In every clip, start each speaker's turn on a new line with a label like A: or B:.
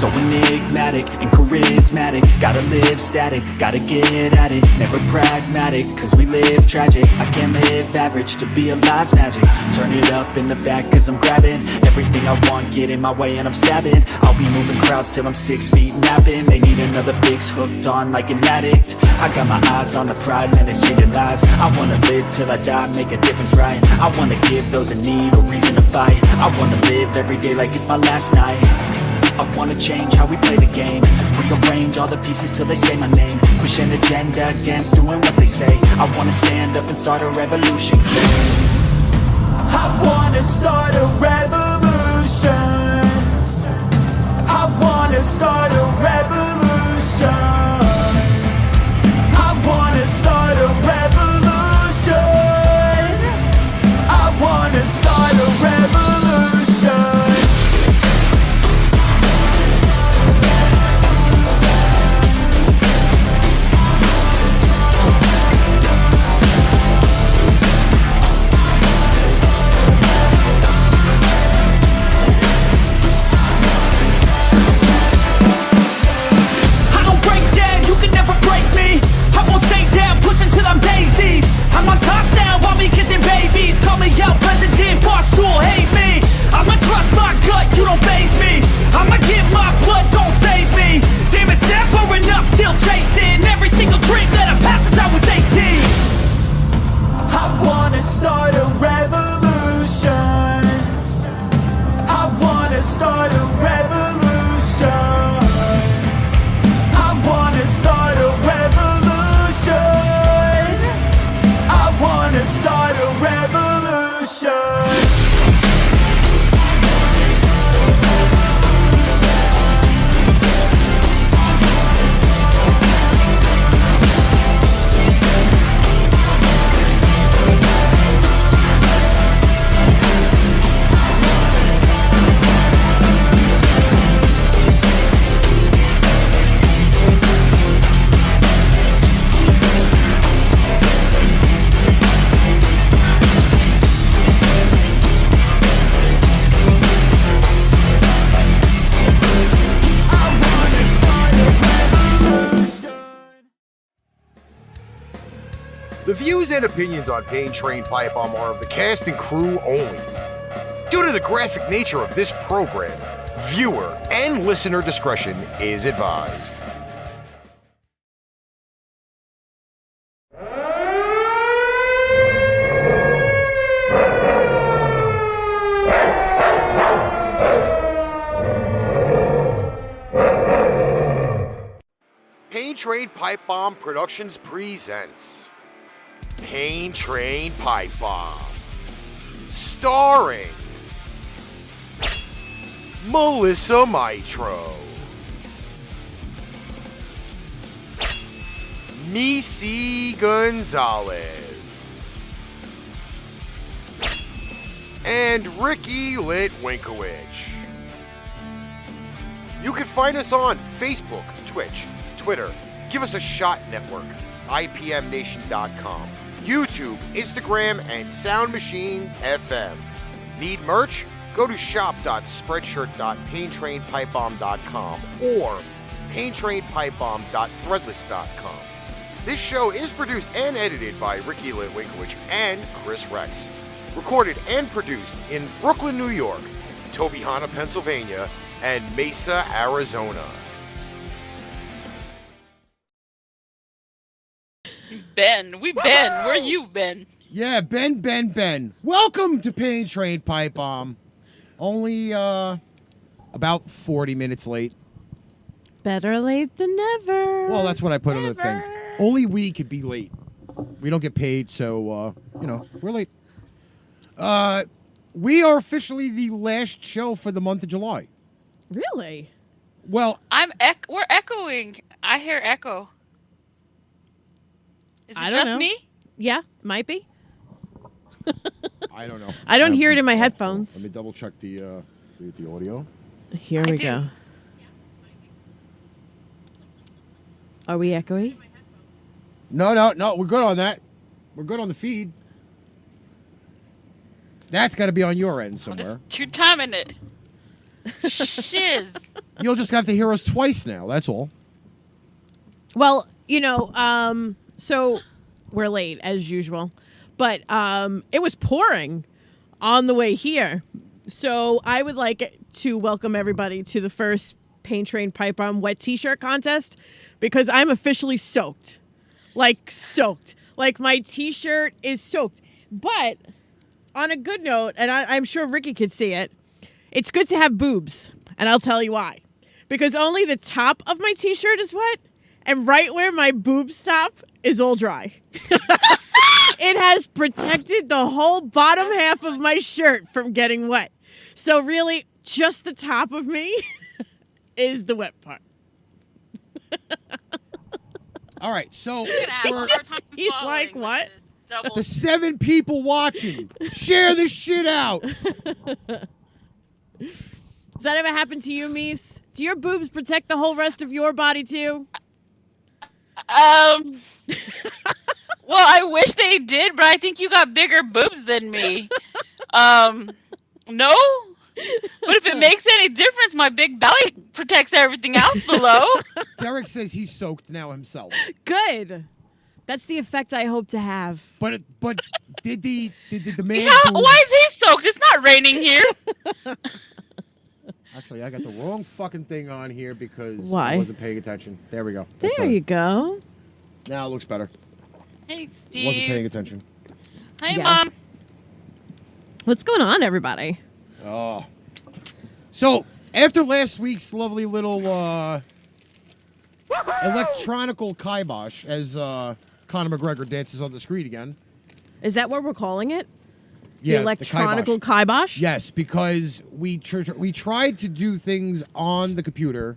A: So enigmatic and charismatic, gotta live static, gotta get at it, never pragmatic, cause we live tragic. I can't live average, to be alive's magic. Turn it up in the back cause I'm grabbing everything I want, get in my way and I'm stabbing. I'll be moving crowds till I'm 6 feet napping. They need another fix, hooked on like an addict. I got my eyes on the prize and it's changing lives. I wanna live till I die, make a difference, right? I wanna give those in need a reason to fight. I wanna live every day like it's my last night. I wanna change how we play the game, rearrange all the pieces till they say my name, push an agenda against doing what they say. I wanna stand up and start a revolution. I wanna start a revolution. I wanna start a revolution. I wanna start a revolution. I wanna start a revolution. I'm on top now while me kissing babies. Call me out president, boss tool, hate me. I'ma trust my gut, you don't faze me. I'ma get my blood, don't save me. Damn it's never enough, still chasing every single dream that I've had since I was 18. I wanna start a revolution. I wanna start a revolution. I wanna start a revolution. I wanna start a revolution.
B: The views and opinions on Train PIpebomb are of the cast and crew only. Due to the graphic nature of this program, viewer and listener discretion is advised. Train PIpebomb Productions presents Train PIpebomb, starring Melissa Mitro, Missy Gonzalez, and Ricky Litwinkowicz. You can find us on Facebook, Twitch, Twitter, Give Us a Shot Network, IPMNation.com, YouTube, Instagram, and Sound Machine FM. Need merch? Go to shop.spreadshirt.paintrainpipebomb.com or paintrainpipebomb.threadless.com. This show is produced and edited by Ricky Litwinkowicz and Chris Rex. Recorded and produced in Brooklyn, New York, Tobyhanna, Pennsylvania, and Mesa, Arizona.
C: Ben, where you been?
D: Yeah, Ben. Welcome to Train PIpebomb. Only about 40 minutes late.
E: Better late than never.
D: Well, that's what I put on the thing. Only we could be late. We don't get paid, so we're late. We are officially the last show for the month of July.
E: Really?
D: Well,
C: we're echoing. I hear echo. Is it just me?
E: Yeah, might be.
D: I don't know.
E: I don't hear it in my headphones.
D: Let me double check the audio.
E: Here we go. Are we echoey?
D: No. We're good on that. We're good on the feed. That's got to be on your end somewhere.
C: Two timing it. Shiz.
D: You'll just have to hear us twice now. That's all.
E: Well, so we're late as usual, but it was pouring on the way here. So I would like to welcome everybody to the first Train PIpebomb wet T-shirt contest because I'm officially soaked. Like soaked. Like my T-shirt is soaked. But on a good note, and I'm sure Ricky could see it, it's good to have boobs. And I'll tell you why. Because only the top of my T-shirt is wet, and right where my boobs stop is all dry. It has protected the whole bottom half of my shirt from getting wet. So really, just the top of me is the wet part.
D: All right, so
E: He's like, what?
D: the 7 people watching, share this shit out.
E: Does that ever happen to you, Mies? Do your boobs protect the whole rest of your body, too?
C: Well, I wish they did, but I think you got bigger boobs than me. No? But if it makes any difference, my big belly protects everything else below.
D: Derek says he's soaked now himself.
E: Good. That's the effect I hope to have.
D: But did the man?
C: Yeah, why is he soaked? It's not raining here.
D: Actually, I got the wrong fucking thing on here because
E: Why?
D: I wasn't paying attention. There we go. That's
E: There
D: better.
E: you go.
D: Now it looks better.
C: Hey, Steve.
D: Wasn't paying attention.
C: Hi,
E: Yeah.
C: Mom.
E: What's going on, everybody?
D: Oh. So after last week's lovely little electronical kibosh, as Conor McGregor dances on the screen again.
E: Is that what we're calling it?
D: Yeah,
E: The electronical kibosh?
D: Yes, because we tried to do things on the computer,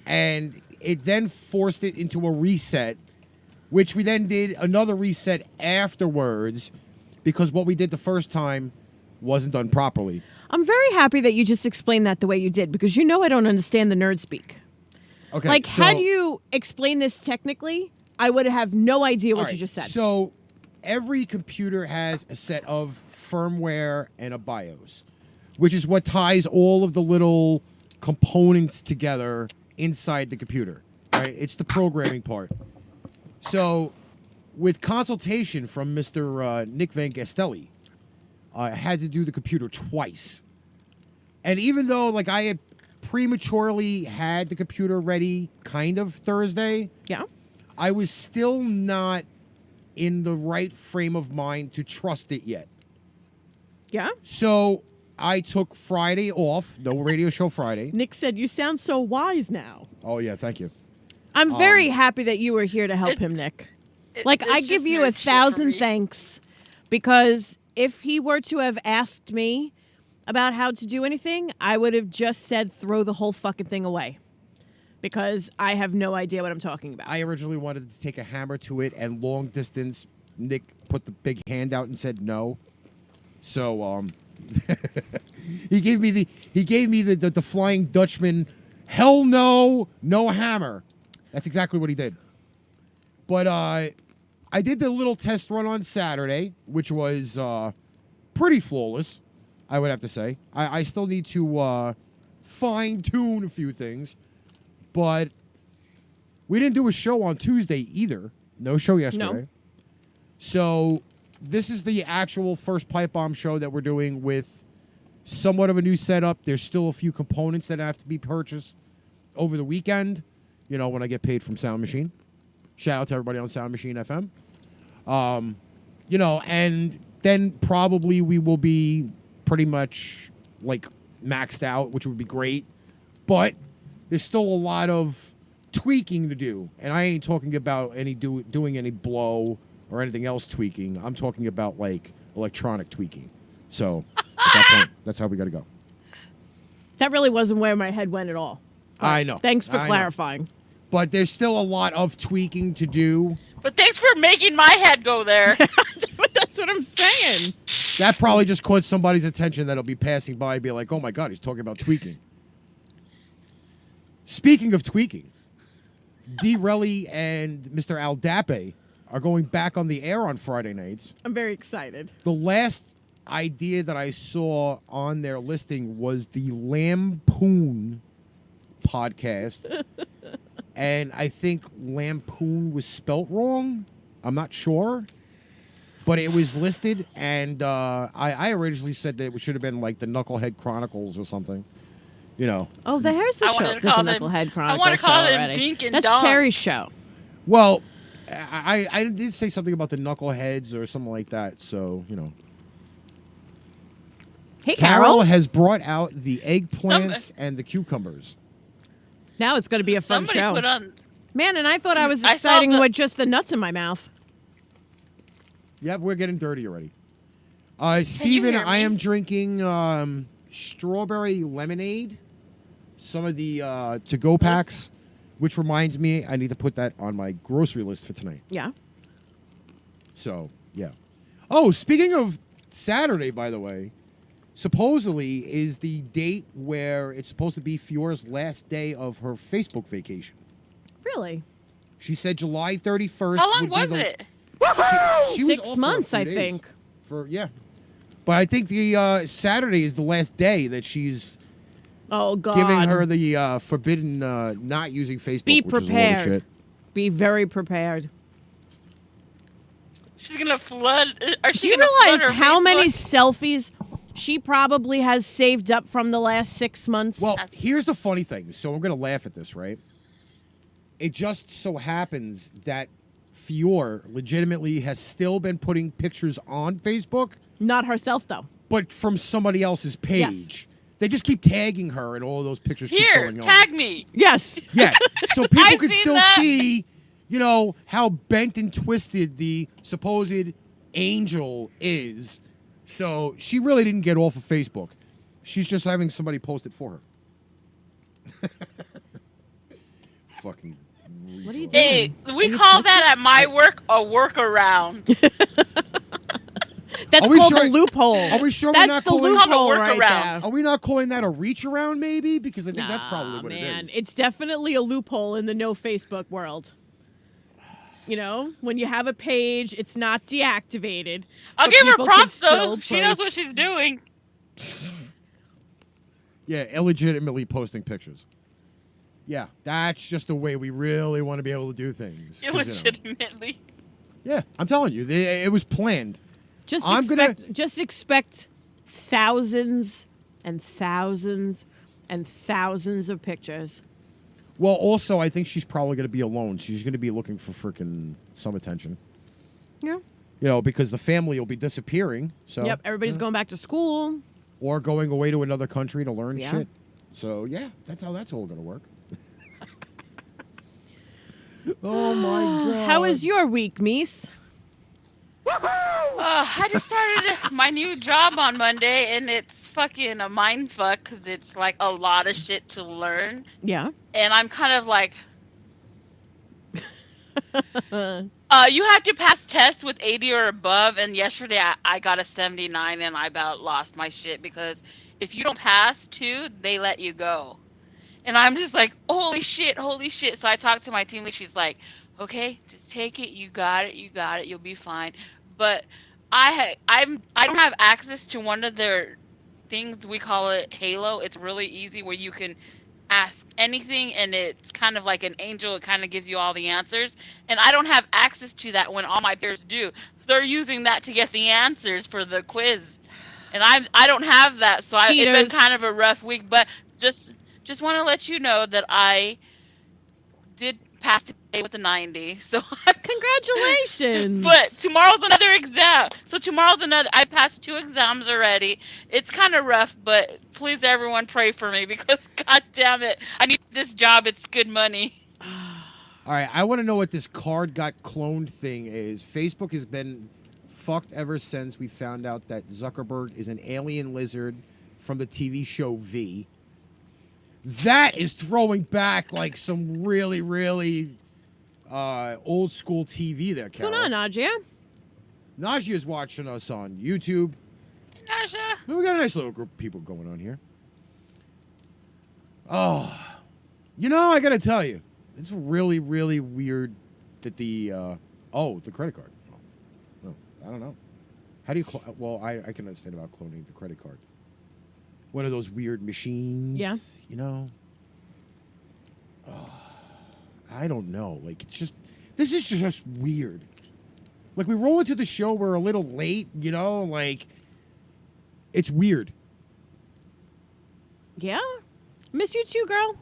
D: and it then forced it into a reset, which we then did another reset afterwards, because what we did the first time wasn't done properly.
E: I'm very happy that you just explained that the way you did, because you know I don't understand the nerd speak.
D: Okay,
E: Like,
D: so,
E: had you explained this technically, I would have no idea what
D: all
E: you
D: right,
E: just said.
D: So every computer has a set of firmware and a BIOS, which is what ties all of the little components together inside the computer, right? It's the programming part. So with consultation from Mr. Nick Van Gastelli, I had to do the computer twice. And even though, like, I had prematurely had the computer ready kind of Thursday,
E: Yeah?
D: I was still not in the right frame of mind to trust it yet.
E: Yeah?
D: So I took Friday off, no radio show Friday.
E: Nick said, you sound so wise now.
D: Oh, yeah, thank you.
E: I'm very happy that you were here to help
C: It's-
E: him, Nick.
C: It's
E: I
C: just
E: give you
C: nerd
E: 1,000
C: shit for me.
E: thanks, because if he were to have asked me about how to do anything, I would have just said throw the whole fucking thing away, because I have no idea what I'm talking about.
D: I originally wanted to take a hammer to it, and long distance, Nick put the big hand out and said no. So he gave me the Flying Dutchman, hell no, no hammer. That's exactly what he did. But I did the little test run on Saturday, which was pretty flawless, I would have to say. I still need to fine-tune a few things. But we didn't do a show on Tuesday either. No show yesterday.
E: No.
D: So this is the actual first Pipe Bomb show that we're doing with somewhat of a new setup. There's still a few components that have to be purchased over the weekend, you know, when I get paid from Sound Machine. Shout out to everybody on Sound Machine FM. You know, and then probably we will be pretty much like maxed out, which would be great. But there's still a lot of tweaking to do. And I ain't talking about doing any blow or anything else tweaking. I'm talking about like electronic tweaking. So at that point, that's how we got to go.
E: That really wasn't where my head went at all.
D: I know.
E: Thanks for
D: I know.
E: clarifying.
D: But there's still a lot of tweaking to do.
C: But thanks for making my head go there.
E: But that's what I'm saying.
D: That probably just caught somebody's attention that'll be passing by and be like, oh my God, he's talking about tweaking. Speaking of tweaking, D. Relly and Mr. Aldape are going back on the air on Friday nights.
E: I'm very excited.
D: The last idea that I saw on their listing was the Lampoon podcast, and I think lampoon was spelt wrong. I'm not sure, but it was listed, and I originally said that it should have been like the Knucklehead Chronicles or something. You know.
E: Oh, there's the
C: I
E: show.
C: wanted to
E: There's a
C: call them-
E: Knucklehead
C: I
E: Chronicles
C: want to call
E: show
C: them
E: already.
C: Dink and
E: That's
C: Dong.
E: Terry's show.
D: Well, I did say something about the Knuckleheads or something like that, so you know.
E: Hey,
D: Carol
E: Carol.
D: has brought out the eggplants and the cucumbers.
E: Now it's going to be a fun
C: Somebody
E: show.
C: put on.
E: Man, and I thought I was
C: I saw
E: exciting
C: the-
E: with just the nuts in my mouth.
D: Yep, we're getting dirty already. Steven,
C: hear
D: I
C: me?
D: am drinking strawberry lemonade, some of the to-go packs, which reminds me I need to put that on my grocery list for tonight.
E: Yeah.
D: So, yeah. Oh, speaking of Saturday, by the way, supposedly is the date where it's supposed to be Fiora's last day of her Facebook vacation.
E: Really?
D: She said July 31st.
C: How long
D: would be
C: was
D: the-
C: it?
D: She was
E: 6
D: off for a
E: months,
D: few
E: I
D: days.
E: think.
D: Yeah. But I think the Saturday is the last day that she's
E: Oh, God.
D: giving her the forbidden not using Facebook.
E: Be
D: which is a load of
E: prepared.
D: shit.
E: Be very prepared.
C: She's gonna flood. Are
E: Do
C: she
E: you
C: gonna
E: realize
C: flood her
E: how many
C: Facebook?
E: selfies she probably has saved up from the last 6 months?
D: Well,
C: That's-
D: here's the funny thing. So I'm going to laugh at this, right? It just so happens that Fior legitimately has still been putting pictures on Facebook,
E: not herself, though.
D: but from somebody else's page.
E: Yes.
D: They just keep tagging her, and all those pictures keep
C: Here,
D: going on.
C: tag me.
E: Yes.
D: Yeah, so people
C: I've
D: can
C: seen
D: still
C: that.
D: see, you know, how bent and twisted the supposed angel is. So she really didn't get off of Facebook. She's just having somebody post it for her. Fucking.
E: What are you
D: retard.
E: doing?
C: Hey, we
E: Are you
C: call
E: twisted?
C: that at my work a workaround.
E: That's
D: Are we
E: called
D: sure-
E: the loophole.
D: Are we sure we're
E: That's
D: not
E: the
D: calling-
E: loophole
C: Called a
E: right
C: workaround.
E: there.
D: Are we not calling that a reach around, maybe? Because I think that's probably what
E: man.
D: it is.
E: It's definitely a loophole in the no Facebook world. You know, when you have a page, it's not deactivated.
C: I'll
E: but
C: give her
E: people can
C: props though.
E: still
C: She knows
E: post.
C: what she's doing.
D: Yeah, illegitimately posting pictures. Yeah, that's just the way we really want to be able to do things. 'Cause, you know,
C: Illegitimately.
D: yeah, I'm telling you, it was planned.
E: Just
D: I'm
E: expect thousands and thousands and thousands of pictures.
D: Well, also, I think she's probably going to be alone. She's going to be looking for freaking some attention.
E: Yeah.
D: You know, because the family will be disappearing. So
E: Yep. Everybody's going back to school.
D: or going away to another country to learn
E: Yeah.
D: shit. So yeah, that's how that's all going to work. Oh my god!
E: How was your week, Mies?
C: I just started my new job on Monday, and it's fucking a mind fuck because it's like a lot of shit to learn,
E: Yeah.
C: and I'm kind of like, you have to pass tests with 80 or above, and yesterday I got a 79, and I about lost my shit because if you don't pass two, they let you go. And I'm just like, holy shit, holy shit. So I talked to my team lead. She's like, okay, just take it. You got it. You got it. You'll be fine. But I don't have access to one of their things. We call it Halo. It's really easy where you can ask anything, and it's kind of like an angel. It kind of gives you all the answers. And I don't have access to that when all my peers do. So they're using that to get the answers for the quiz. And I don't have that. So it's been
E: Cheaters.
C: kind of a rough week. But just want to let you know that I did pass today with a 90. So
E: Congratulations.
C: but tomorrow's another exam. So I passed 2 exams already. It's kind of rough, but please everyone pray for me because god damn it, I need this job. It's good money.
D: All right, I want to know what this card got cloned thing is. Facebook has been fucked ever since we found out that Zuckerberg is an alien lizard from the TV show V. That is throwing back like some really, really old school TV there,
E: What's
D: Carol.
E: going on, Najia?
D: Najia's watching us on YouTube.
C: Nasha.
D: We got a nice little group of people going on here. Oh, you know, I got to tell you, it's really, really weird that the credit card. No, I don't know. How do you, well, I can understand about cloning the credit card. One of those weird machines.
E: Yeah.
D: You know? I don't know. Like, it's just, this is just weird. Like, we roll into the show, we're a little late, you know? Like, it's weird.
E: Yeah. Miss you too, girl.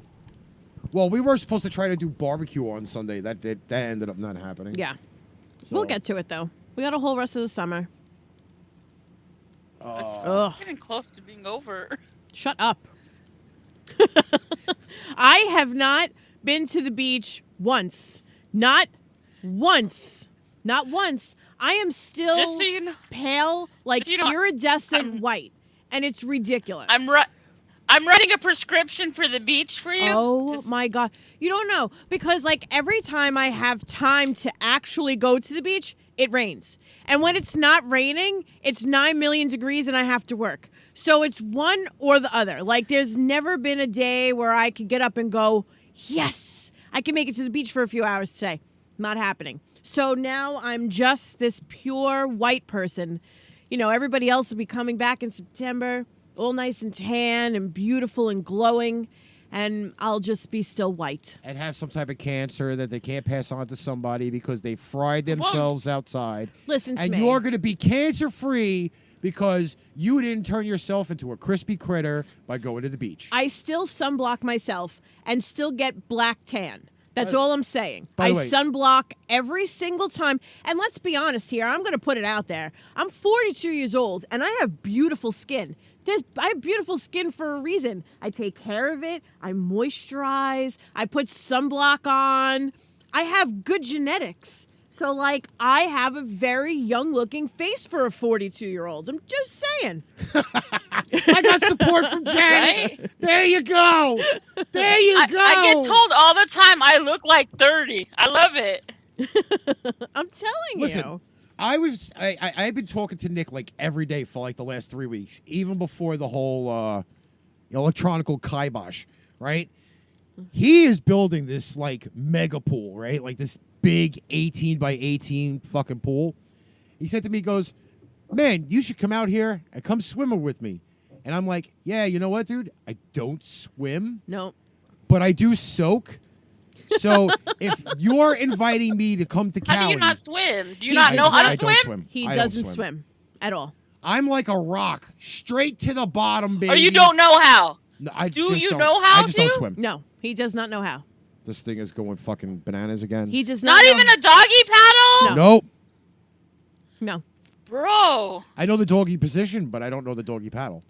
D: Well, we were supposed to try to do barbecue on Sunday. That ended up not happening.
E: Yeah.
D: So,
E: We'll get to it, though. We got a whole rest of the summer. Ugh.
C: It's getting close to being over.
E: Shut up. I have not been to the beach once. Not once. Not once. I am still
C: Just so you know,
E: pale, like
C: Just so you know,
E: iridescent
C: I'm-
E: white. And it's ridiculous.
C: I'm writing a prescription for the beach for you.
E: Oh
C: Just-
E: my God. You don't know. Because like every time I have time to actually go to the beach, it rains. And when it's not raining, it's 9 million degrees and I have to work. So it's one or the other. Like there's never been a day where I could get up and go, yes, I can make it to the beach for a few hours today. Not happening. So now I'm just this pure white person. You know, everybody else will be coming back in September, all nice and tan and beautiful and glowing. And I'll just be still white.
D: And have some type of cancer that they can't pass on to somebody because they fried themselves outside.
E: Listen to
D: and
E: me.
D: you're going to be cancer-free because you didn't turn yourself into a crispy critter by going to the beach.
E: I still sunblock myself and still get black tan. That's
D: By-
E: all I'm saying.
D: by
E: I
D: the way-
E: sunblock every single time. And let's be honest here. I'm going to put it out there. I'm 42 years old and I have beautiful skin. I have beautiful skin for a reason. I take care of it. I moisturize. I put sunblock on. I have good genetics. So, like, I have a very young-looking face for a 42-year-old. I'm just saying.
D: I got support from Janet.
C: Right?
D: There you go. There you go.
C: I get told all the time I look like 30. I love it.
E: I'm telling
D: Listen,
E: you.
D: I've been talking to Nick like every day for like the last 3 weeks, even before the whole electronical kibosh, right? He is building this like mega pool, right? Like this big 18 by 18 fucking pool. He said to me, he goes, man, you should come out here and come swimming with me. And I'm like, yeah, you know what, dude? I don't swim,
E: No.
D: but I do soak. So if you're inviting me to come to
C: How
D: Cali,
C: do you not swim? Do you
E: He
C: not
E: does
C: know how
E: not-
C: to swim?
D: don't swim.
E: He
D: I don't
E: doesn't swim at all.
D: I'm like a rock, straight to the bottom, baby.
C: Or you don't know how?
D: No, I
C: Do
D: just
C: you
D: don't.
C: know how
D: I just don't
C: to?
D: swim.
E: No, he does not know how.
D: This thing is going fucking bananas again.
E: He does not
C: Not
E: know.
C: even a doggy paddle?
D: Nope.
E: No.
C: Bro.
D: I know the doggy position, but I don't know the doggy paddle.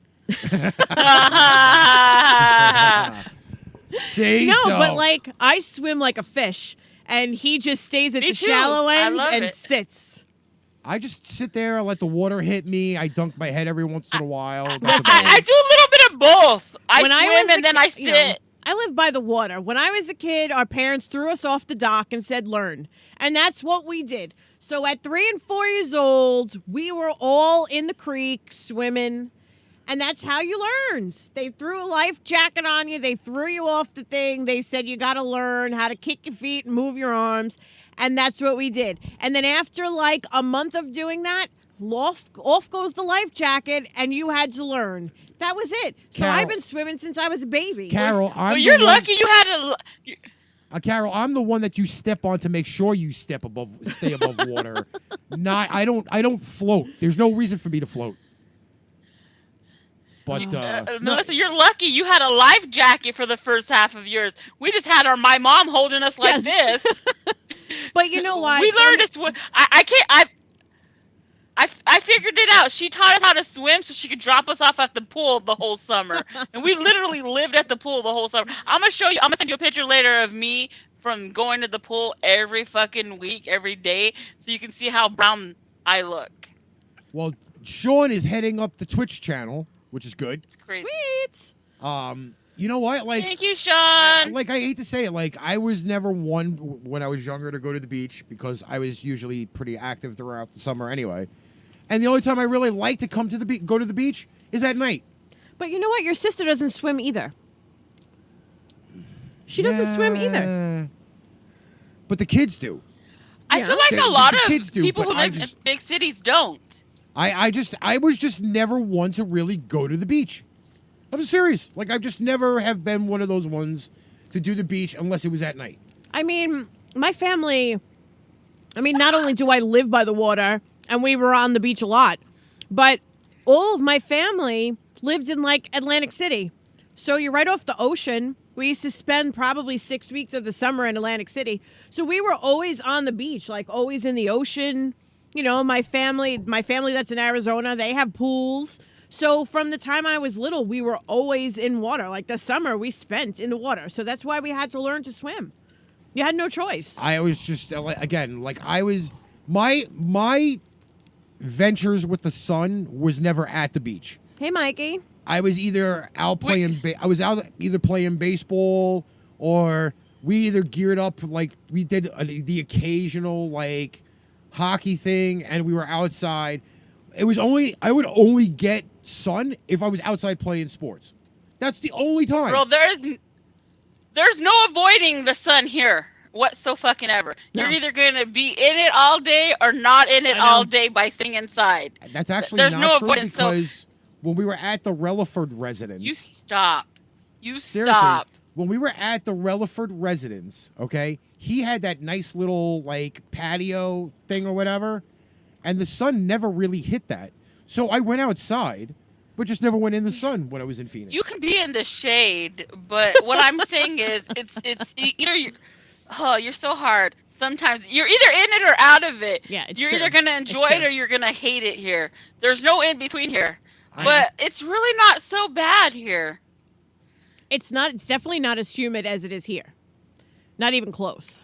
D: See?
E: No,
D: So-
E: but like I swim like a fish, and he just stays at
C: Me
E: the
C: too.
E: shallow
C: I
E: ends
C: love
E: and
C: it.
E: sits.
D: I just sit there, I let the water hit me. I dunk my head every once in a while. That's
E: listen,
D: about
C: I
D: it.
C: do a little bit of both. I
E: When I
C: swim
E: was a
C: and then I
E: kid, you know,
C: sit.
E: I live by the water. When I was a kid, our parents threw us off the dock and said, learn. And that's what we did. So at 3 and 4 years old, we were all in the creek swimming. And that's how you learned. They threw a life jacket on you. They threw you off the thing. They said you got to learn how to kick your feet and move your arms. And that's what we did. And then after like a month of doing that, off goes the life jacket and you had to learn. That was it. So
D: Carol-
E: I've been swimming since I was a baby.
D: Carol, I'm
C: Well,
D: the
C: you're
D: one-
C: lucky you had a.
D: Carol, I'm the one that you step on to make sure you stay above water. I don't float. There's no reason for me to float. But no,
C: Melissa, you're lucky you had a life jacket for the first half of yours. We just had my mom holding us like
E: Yes.
C: this.
E: But you know what?
C: We learned to swim. I can't. I figured it out. She taught us how to swim so she could drop us off at the pool the whole summer. And we literally lived at the pool the whole summer. I'm gonna show you. I'm gonna send you a picture later of me from going to the pool every fucking week, every day, so you can see how brown I look.
D: well, Sean is heading up the Twitch channel, which is good.
C: Crazy.
E: Sweet.
D: You know what? Like,
C: Thank you, Sean.
D: like I hate to say it, like I was never one when I was younger to go to the beach because I was usually pretty active throughout the summer anyway. And the only time I really like to come to the go to the beach is at night.
E: But you know what? Your sister doesn't swim either. She doesn't swim either.
D: Yeah. But the kids do.
C: I
E: Yeah.
C: feel like
D: The-
C: a lot
D: the
C: of
D: kids do,
C: people
D: but
C: who
D: I
C: live
D: just-
C: in big cities don't.
D: I was just never one to really go to the beach. I'm serious. Like I just never have been one of those ones to do the beach unless it was at night.
E: I mean, my family, not only do I live by the water, and we were on the beach a lot, but all of my family lived in like Atlantic City. So you're right off the ocean. We used to spend probably 6 weeks of the summer in Atlantic City. So we were always on the beach, like always in the ocean. You know, my family that's in Arizona, they have pools. So from the time I was little, we were always in water. Like the summer we spent in the water. So that's why we had to learn to swim. You had no choice.
D: I was just again, like I was my ventures with the sun was never at the beach.
E: Hey, Mikey.
D: I was either out playing. I was out either playing baseball, or we either geared up like we did the occasional like hockey thing, and we were outside. It was only I would only get sun if I was outside playing sports. That's the only time.
C: Bro, there's no avoiding the sun here. What so fucking ever.
E: No.
C: You're either going to be in it all day or not in it all day by sitting inside.
D: That's actually
C: There's
D: not
C: no
D: true
C: avoidance,
D: because when we were at the Relaford residence,
C: You stop. You
D: seriously,
C: stop.
D: when we were at the Relaford residence, okay, he had that nice little like patio thing or whatever, and the sun never really hit that. So I went outside, but just never went in the sun when I was in Phoenix.
C: You can be in the shade, but what I'm saying is it's either you're so hard. Sometimes you're either in it or out of it.
E: Yeah, it's
C: You're
E: true.
C: either going to enjoy
E: It's
C: it
E: true.
C: or you're going to hate it here. There's no in between here. But it's really not so bad here.
E: It's not. It's definitely not as humid as it is here. Not even close.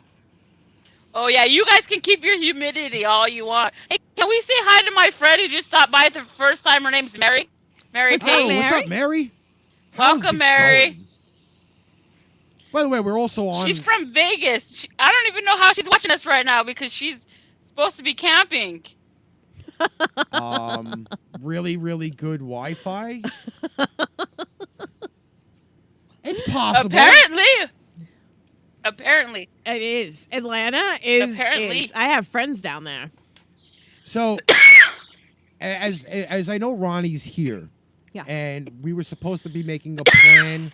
C: Oh, yeah, you guys can keep your humidity all you want. Hey, can we say hi to my friend who just stopped by the first time? Her name's Mary. Mary
E: What's up,
C: Payne.
E: Mary?
D: What's up, Mary? How's
C: Welcome,
D: it
C: Mary.
D: going? By the way, we're also on.
C: She's from Vegas. I don't even know how she's watching us right now because she's supposed to be camping.
D: Really, really good Wi-Fi. It's possible.
C: Apparently.
E: It is. Atlanta is.
C: Apparently.
E: is- I have friends down there.
D: So, as I know, Ronnie's here.
E: Yeah.
D: And we were supposed to be making a plan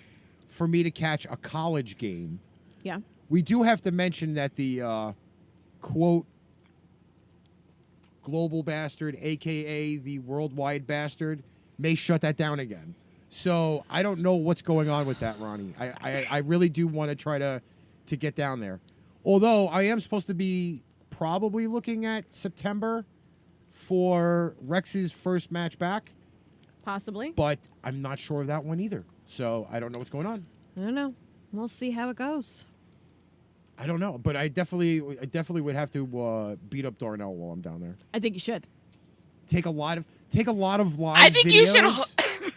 D: for me to catch a college game.
E: Yeah.
D: We do have to mention that the quote global bastard, aka the worldwide bastard, may shut that down again. So I don't know what's going on with that, Ronnie. I really do want to try to get down there. Although I am supposed to be probably looking at September for Rex's first match back,
E: Possibly.
D: but I'm not sure of that one either. So I don't know what's going on.
E: I don't know. We'll see how it goes.
D: I don't know, but I definitely would have to beat up Darnell while I'm down there.
E: I think you should.
D: Take a lot of live
C: I think
D: videos.
C: you should.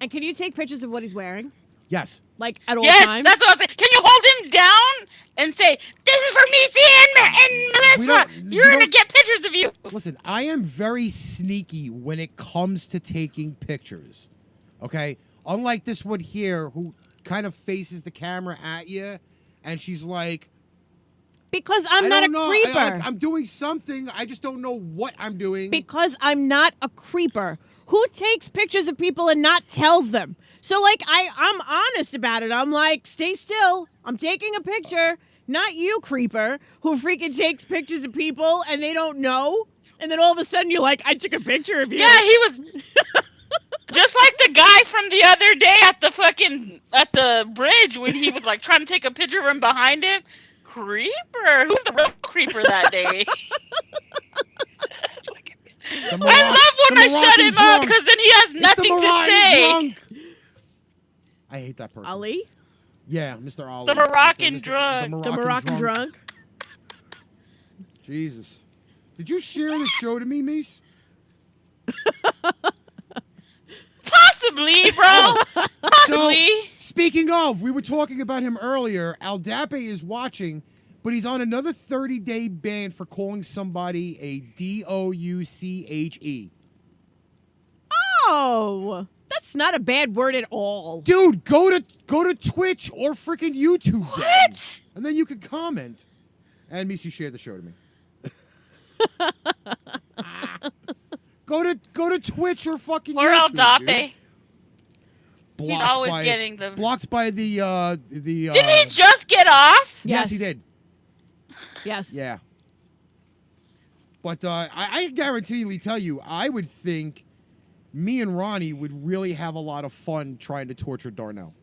E: And can you take pictures of what he's wearing?
D: Yes.
E: Like at all
C: Yes,
E: times?
C: that's what I'm saying. Can you hold him down and say, "This is for Missy and Melissa.
D: don't-
C: You're
D: you
C: gonna
D: don't-
C: get pictures of you."
D: Listen, I am very sneaky when it comes to taking pictures. Okay? Unlike this one here who kind of faces the camera at you and she's like,
E: Because I'm
D: I
E: not a
D: don't know.
E: creeper.
D: I'm doing something. I just don't know what I'm doing.
E: Because I'm not a creeper. Who takes pictures of people and not tells them? So like I'm honest about it. I'm like, stay still. I'm taking a picture. Not you, creeper, who freaking takes pictures of people and they don't know. And then all of a sudden you're like, I took a picture of you.
C: Yeah, he was just like the guy from the other day at the bridge when he was like trying to take a picture of him behind him. Creeper. Who's the real creeper that day? I love when I shut him up because then he has nothing to say.
D: Drunk. I hate that person.
E: Ali?
D: Yeah, Mr. Ali.
C: The Moroccan
D: Mr.
C: drunk.
E: The Moroccan drunk?
D: Jesus. Did you share the show to me, Mies?
C: Possibly, bro.
D: So,
C: Possibly.
D: speaking of, we were talking about him earlier. Aldape is watching, but he's on another 30-day ban for calling somebody a douche.
E: Oh, that's not a bad word at all.
D: Dude, go to Twitch or freaking YouTube. Then,
C: What?
D: and then you can comment. And Mies, you shared the show to me. Go to Twitch or fucking
C: Poor
D: YouTube.
C: Aldape.
D: Dude. blocked
C: always
D: by
C: getting the.
D: blocked by the
C: Did he just get off?
D: Yes, he did.
E: Yes.
D: Yeah. But I guaranteedly tell you, I would think me and Ronnie would really have a lot of fun trying to torture Darnell.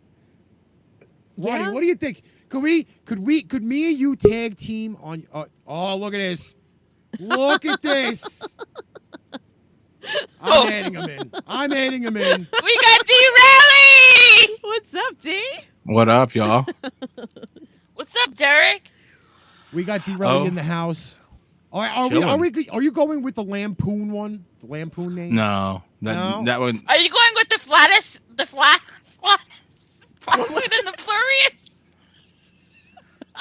D: Ronnie,
E: Yeah?
D: what do you think? Could me and you tag team on? Oh, look at this! Look at this! I'm adding him in.
C: We got D Rally.
E: What's up, D?
F: What up, y'all?
C: What's up, Derek?
D: We got D-Relly in the house. Are you going with the Lampoon one? The Lampoon name?
F: No, that one.
C: Are you going with the flattest than the flurriest?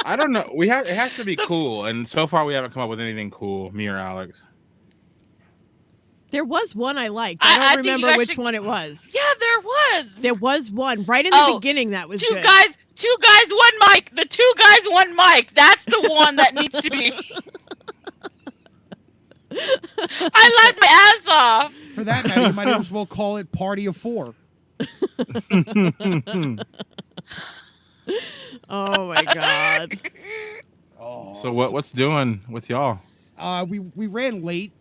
F: I don't know. It has to be cool, and so far we haven't come up with anything cool. Me or Alex.
E: There was one I liked. I don't remember which one it was.
C: Yeah, there was.
E: There was one right in the beginning that was good.
C: Two guys, one mic. The two guys, one mic. That's the one that needs to be. I laughed my ass off.
D: For that matter, you might as well call it Party of Four.
E: Oh my god.
F: So what's doing with y'all?
D: We ran late,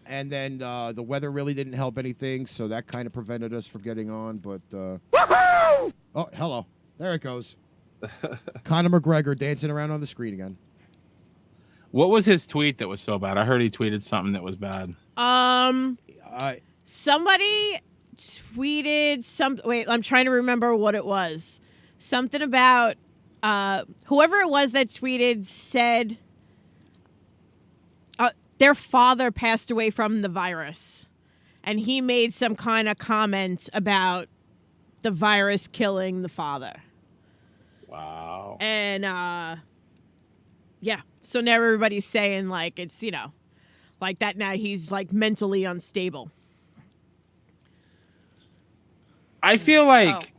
D: and then the weather really didn't help anything, so that kind of prevented us from getting on. But oh, hello, there it goes. Conor McGregor dancing around on the screen again.
F: What was his tweet that was so bad? I heard he tweeted something that was bad.
E: Somebody tweeted some. Wait, I'm trying to remember what it was. Something about whoever it was that tweeted said their father passed away from the virus, and he made some kind of comment about the virus killing the father.
F: Wow.
E: And yeah, so now everybody's saying like it's like that now he's like mentally unstable.
F: I feel like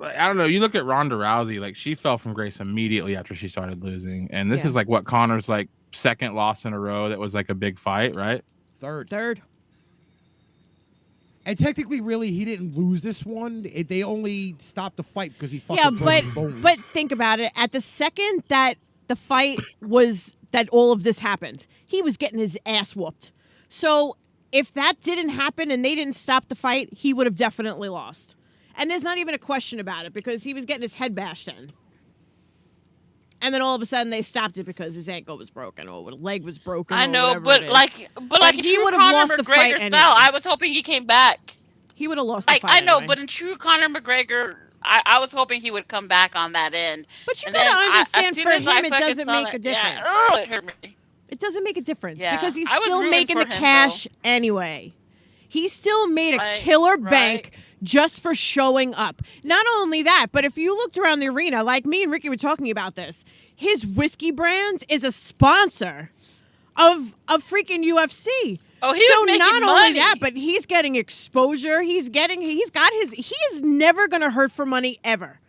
F: I don't know. You look at Ronda Rousey, like she fell from grace immediately after she started losing, and this is like what Conor's like second loss in a row. That was like a big fight, right?
D: Third. And technically, really, he didn't lose this one. They only stopped the fight because he fucking broke his bones.
E: But think about it. At the second that the fight was that all of this happened, he was getting his ass whooped. So if that didn't happen and they didn't stop the fight, he would have definitely lost. And there's not even a question about it because he was getting his head bashed in. And then all of a sudden they stopped it because his ankle was broken or his leg was broken.
C: I know, but like
E: he would have lost the fight anyway.
C: I was hoping he came back.
E: He would have lost the fight.
C: I know,
E: anyway.
C: but in true Conor McGregor, I was hoping he would come back on that end.
E: But you gotta understand, for him, it doesn't make a difference.
C: Yeah, it hurt me.
E: It doesn't make a difference
C: Yeah.
E: because he's
C: I was
E: still
C: rooting
E: making
C: for
E: the
C: him,
E: cash
C: though.
E: anyway. He still made a killer bank just for showing up. Not only that, but if you looked around the arena, like me and Ricky were talking about this, his whiskey brand is a sponsor of freaking UFC.
C: Oh, he
E: so
C: was making
E: not
C: money.
E: only that, but he's getting exposure. He is never gonna hurt for money ever.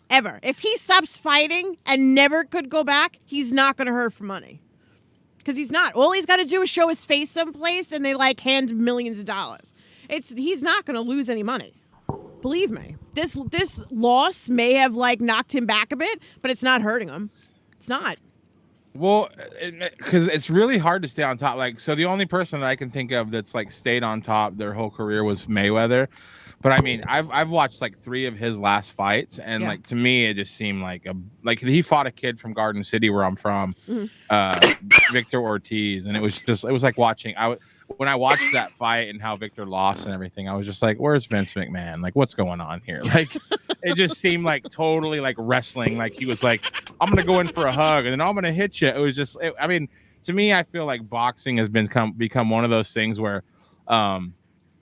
E: Ever. If he stops fighting and never could go back, he's not gonna hurt for money. Because he's not. All he's got to do is show his face someplace and they like hand millions of dollars. He's not going to lose any money. Believe me. This loss may have like knocked him back a bit, but it's not hurting him. It's not.
F: Well, because it's really hard to stay on top. Like, so the only person that I can think of that's like stayed on top their whole career was Mayweather. But I mean, I've watched like 3 of his last fights, and like to me, it just seemed like he fought a kid from Garden City, where I'm from, Victor Ortiz, and it was like watching. When I watched that fight and how Victor lost and everything, I was just like, "Where's Vince McMahon? Like, what's going on here?" Like, it just seemed like totally like wrestling. Like he was like, "I'm gonna go in for a hug, and then I'm gonna hit you." It was just, I mean, to me, I feel like boxing has become one of those things where,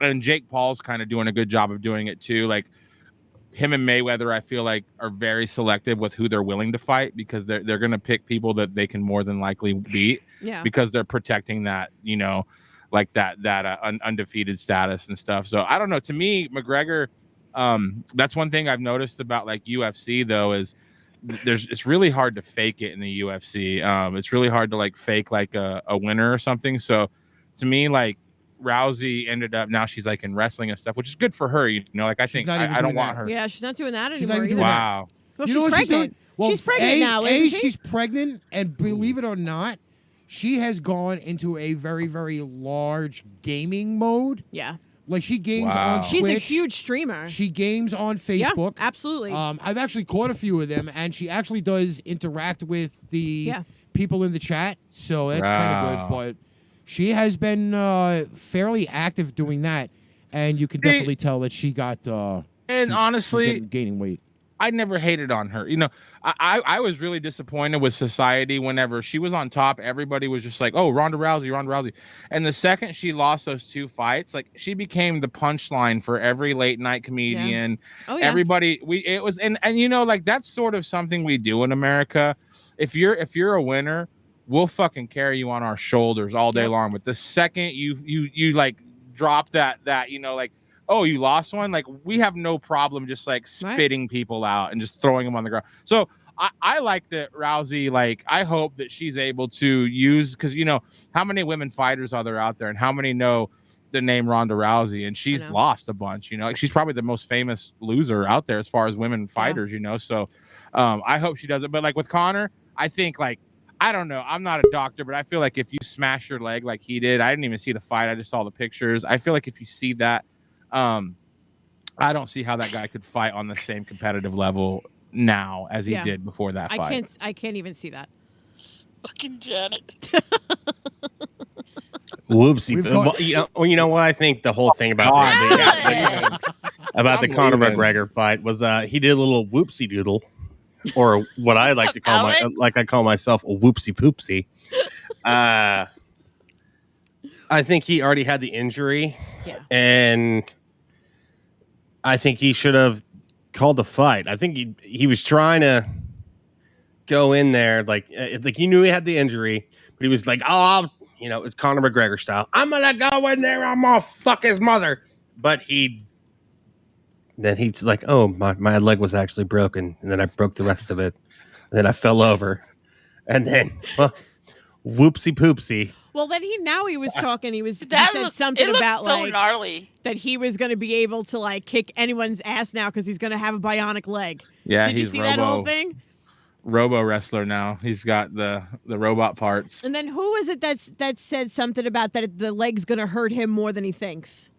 F: and Jake Paul's kind of doing a good job of doing it too. Like him and Mayweather, I feel like are very selective with who they're willing to fight because they're going to pick people that they can more than likely beat because they're protecting that, like that undefeated status and stuff. So I don't know. To me, McGregor, that's one thing I've noticed about like UFC though, is it's really hard to fake it in the UFC. It's really hard to like fake like a winner or something. So to me, like Rousey ended up now she's like in wrestling and stuff, which is good for her. You know, like I
D: She's
F: think
D: not even
F: I don't
D: doing
F: want
D: that.
F: her.
E: Yeah, she's not doing that
D: She's not
E: anymore.
D: even
E: either.
D: doing that.
F: Wow.
E: Well,
D: You know
E: she's
D: what she's doing?
E: pregnant.
D: Well,
E: she's pregnant now, isn't she?
D: She's pregnant, and believe it or not, she has gone into a very, very large gaming mode.
E: Yeah.
D: Like she games
F: Wow.
D: on Twitch.
E: She's a huge streamer.
D: She games on
E: Yeah,
D: Facebook.
E: absolutely.
D: I've actually caught a few of them, and she actually does interact with the
E: Yeah.
D: people in the chat, so that's kind of
F: Wow.
D: good. But she has been fairly active doing that, and you can
F: Hey.
D: definitely tell that she got.
F: And honestly,
D: gaining weight.
F: I never hated on her. You know, I was really disappointed with society whenever she was on top. Everybody was just like, "Oh, Ronda Rousey." And the second she lost those 2 fights, like she became the punchline for every late night comedian.
E: Oh, yeah.
F: Everybody, it was, and you know, like that's sort of something we do in America. If you're a winner, we'll fucking carry you on our shoulders all day
E: Yep.
F: long. But the second you like drop that you know, like, oh, you lost one, like we have no problem just like spitting people out and just throwing them on the ground. So I like that Rousey, like I hope that she's able to use, because you know how many women fighters are there out there and how many know the name Ronda Rousey, and she's lost a bunch, you know, like she's probably the most famous loser out there as far as women fighters, you know. So I hope she does it. But like with Conor, I think like, I don't know, I'm not a doctor, but I feel like if you smash your leg like he did, I didn't even see the fight, I just saw the pictures. I feel like if you see that, I don't see how that guy could fight on the same competitive level now as he did before that fight.
E: I can't even see that.
C: Fucking Janet.
G: Whoopsie. Well, you know what I think the whole thing about the Conor McGregor fight was he did a little whoopsie doodle, or what I like to call I call myself a whoopsie poopsie. I think he already had the injury, and I think he should have called the fight. I think he was trying to go in there like he knew he had the injury, but he was like, "Oh, you know, it's Conor McGregor style. I'm gonna go in there. I'm gonna fuck his mother." But he's like, "Oh, my leg was actually broken, and then I broke the rest of it, and then I fell over, and then whoopsie poopsie."
E: Well, then he was talking. He said something about
C: so
E: like
C: gnarly.
E: that he was going to be able to like kick anyone's ass now because he's going to have a bionic leg.
F: Yeah,
E: did you see that whole thing?
F: Robo wrestler now. He's got the robot parts.
E: And then who is it that said something about that the leg's going to hurt him more than he thinks?